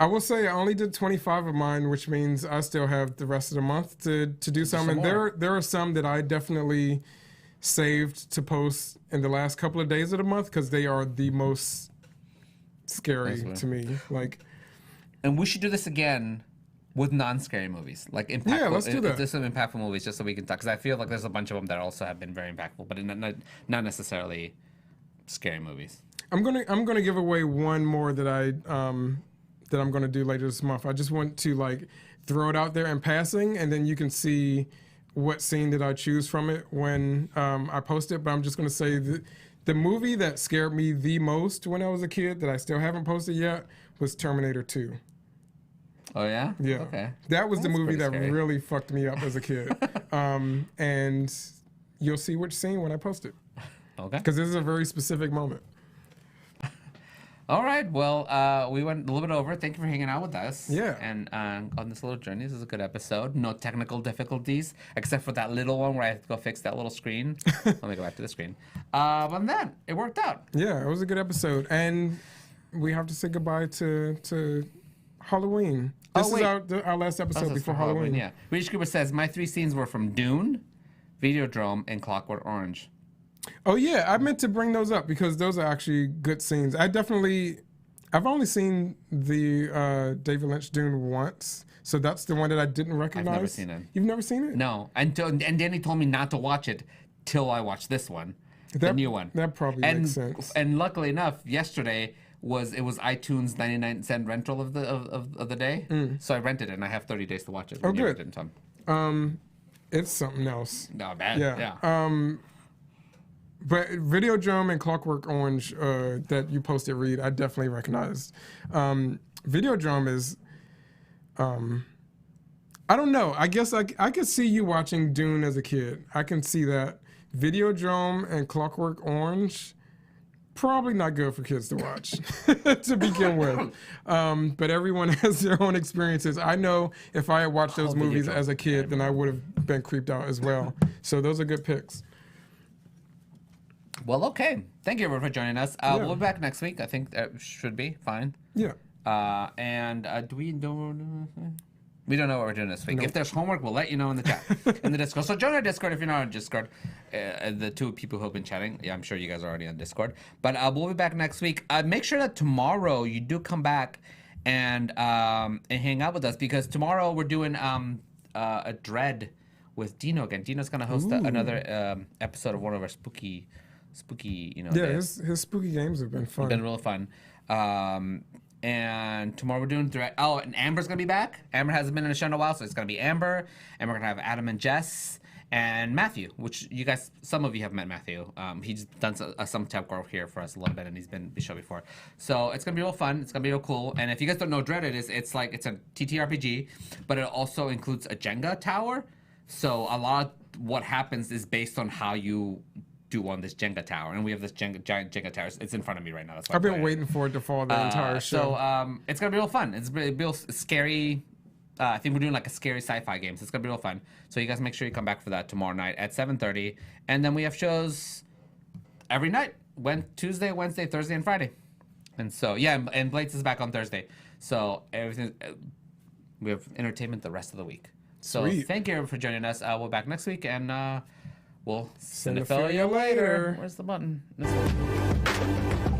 S2: I will say I only did 25 of mine, which means I still have the rest of the month to do some. And there are some that I definitely saved to post in the last couple of days of the month because they are the most scary to me.
S1: And we should do this again with non-scary movies, impactful.
S2: Yeah, let's do that.
S1: There's some impactful movies just so we can talk because I feel like there's a bunch of them that also have been very impactful, but not necessarily scary movies.
S2: I'm gonna give away one more that I'm gonna do later this month. I just want to throw it out there in passing, and then you can see what scene did I choose from it when I post it. But I'm just going to say the movie that scared me the most when I was a kid that I still haven't posted yet was Terminator 2.
S1: Oh, yeah?
S2: Yeah.
S1: Okay.
S2: That was the movie that
S1: scary.
S2: really fucked me up as a kid. And you'll see which scene when I post it.
S1: Okay.
S2: Because this is a very specific moment.
S1: All right. Well, we went a little bit over. Thank you for hanging out with us.
S2: Yeah.
S1: And on this little journey, this is a good episode. No technical difficulties, except for that little one where I have to go fix that little screen. Let me go back to the screen. Other than that, it worked out.
S2: Yeah, it was a good episode. And we have to say goodbye to Halloween. This is our last episode before Halloween.
S1: Yeah. Reach Cooper says, my 3 scenes were from Dune, Videodrome, and Clockwork Orange.
S2: Oh yeah, I meant to bring those up because those are actually good scenes. I've only seen the David Lynch Dune once, so that's the one that I didn't recognize.
S1: I've never seen it.
S2: You've never seen it?
S1: No, and Danny told me not to watch it till I watched this one, the new one.
S2: That probably makes sense.
S1: And luckily enough, yesterday was iTunes 99-cent rental of the day. So I rented it and I have 30 days to watch it.
S2: Oh, good.
S1: Time.
S2: It's something else.
S1: No, bad.
S2: Yeah. But Videodrome and Clockwork Orange that you posted, Reed, I definitely recognized. Videodrome is, I don't know. I guess I could see you watching Dune as a kid. I can see that. Videodrome and Clockwork Orange, probably not good for kids to watch to begin with. But everyone has their own experiences. I know if I had watched those movies as a kid, then I would have been creeped out as well. So those are good picks.
S1: Well, okay. Thank you everyone for joining us. We'll be back next week. I think that should be fine.
S2: Yeah.
S1: And do we know? We don't know what we're doing this week.
S2: Nope.
S1: If there's homework, we'll let you know in the chat, in the Discord. So join our Discord if you're not on Discord. The two people who have been chatting, yeah, I'm sure you guys are already on Discord. But we'll be back next week. Make sure that tomorrow you do come back and hang out with us, because tomorrow we're doing a Dread with Dino again. Dino's gonna host another episode of one of our spooky,
S2: Yeah, his spooky games have been fun.
S1: Been real fun. And tomorrow we're doing and Amber's gonna be back. Amber hasn't been in the show in a while, so it's gonna be Amber, and we're gonna have Adam and Jess and Matthew, which you guys, some of you have met Matthew. He's done some tech work here for us a little bit, and he's been on the show before. So it's gonna be real fun. It's gonna be real cool. And if you guys don't know what Dread is, it's a TTRPG, but it also includes a Jenga tower. So a lot of what happens is based on how you do on this Jenga tower, and we have this giant Jenga tower. It's in front of me right now. That's why
S2: I've been waiting for it to fall the entire show.
S1: So it's gonna be real fun. It's real scary. I think we're doing like a scary sci-fi game, so it's gonna be real fun. So you guys make sure you come back for that tomorrow night at 7:30, and then we have shows every night: Tuesday, Wednesday, Thursday, and Friday. And so and Blades is back on Thursday. So everything, we have entertainment the rest of the week. So
S2: Sweet.
S1: Thank you for joining us. We'll be back next week, and we'll
S2: Cinephilia later.
S1: Where's the button? This one.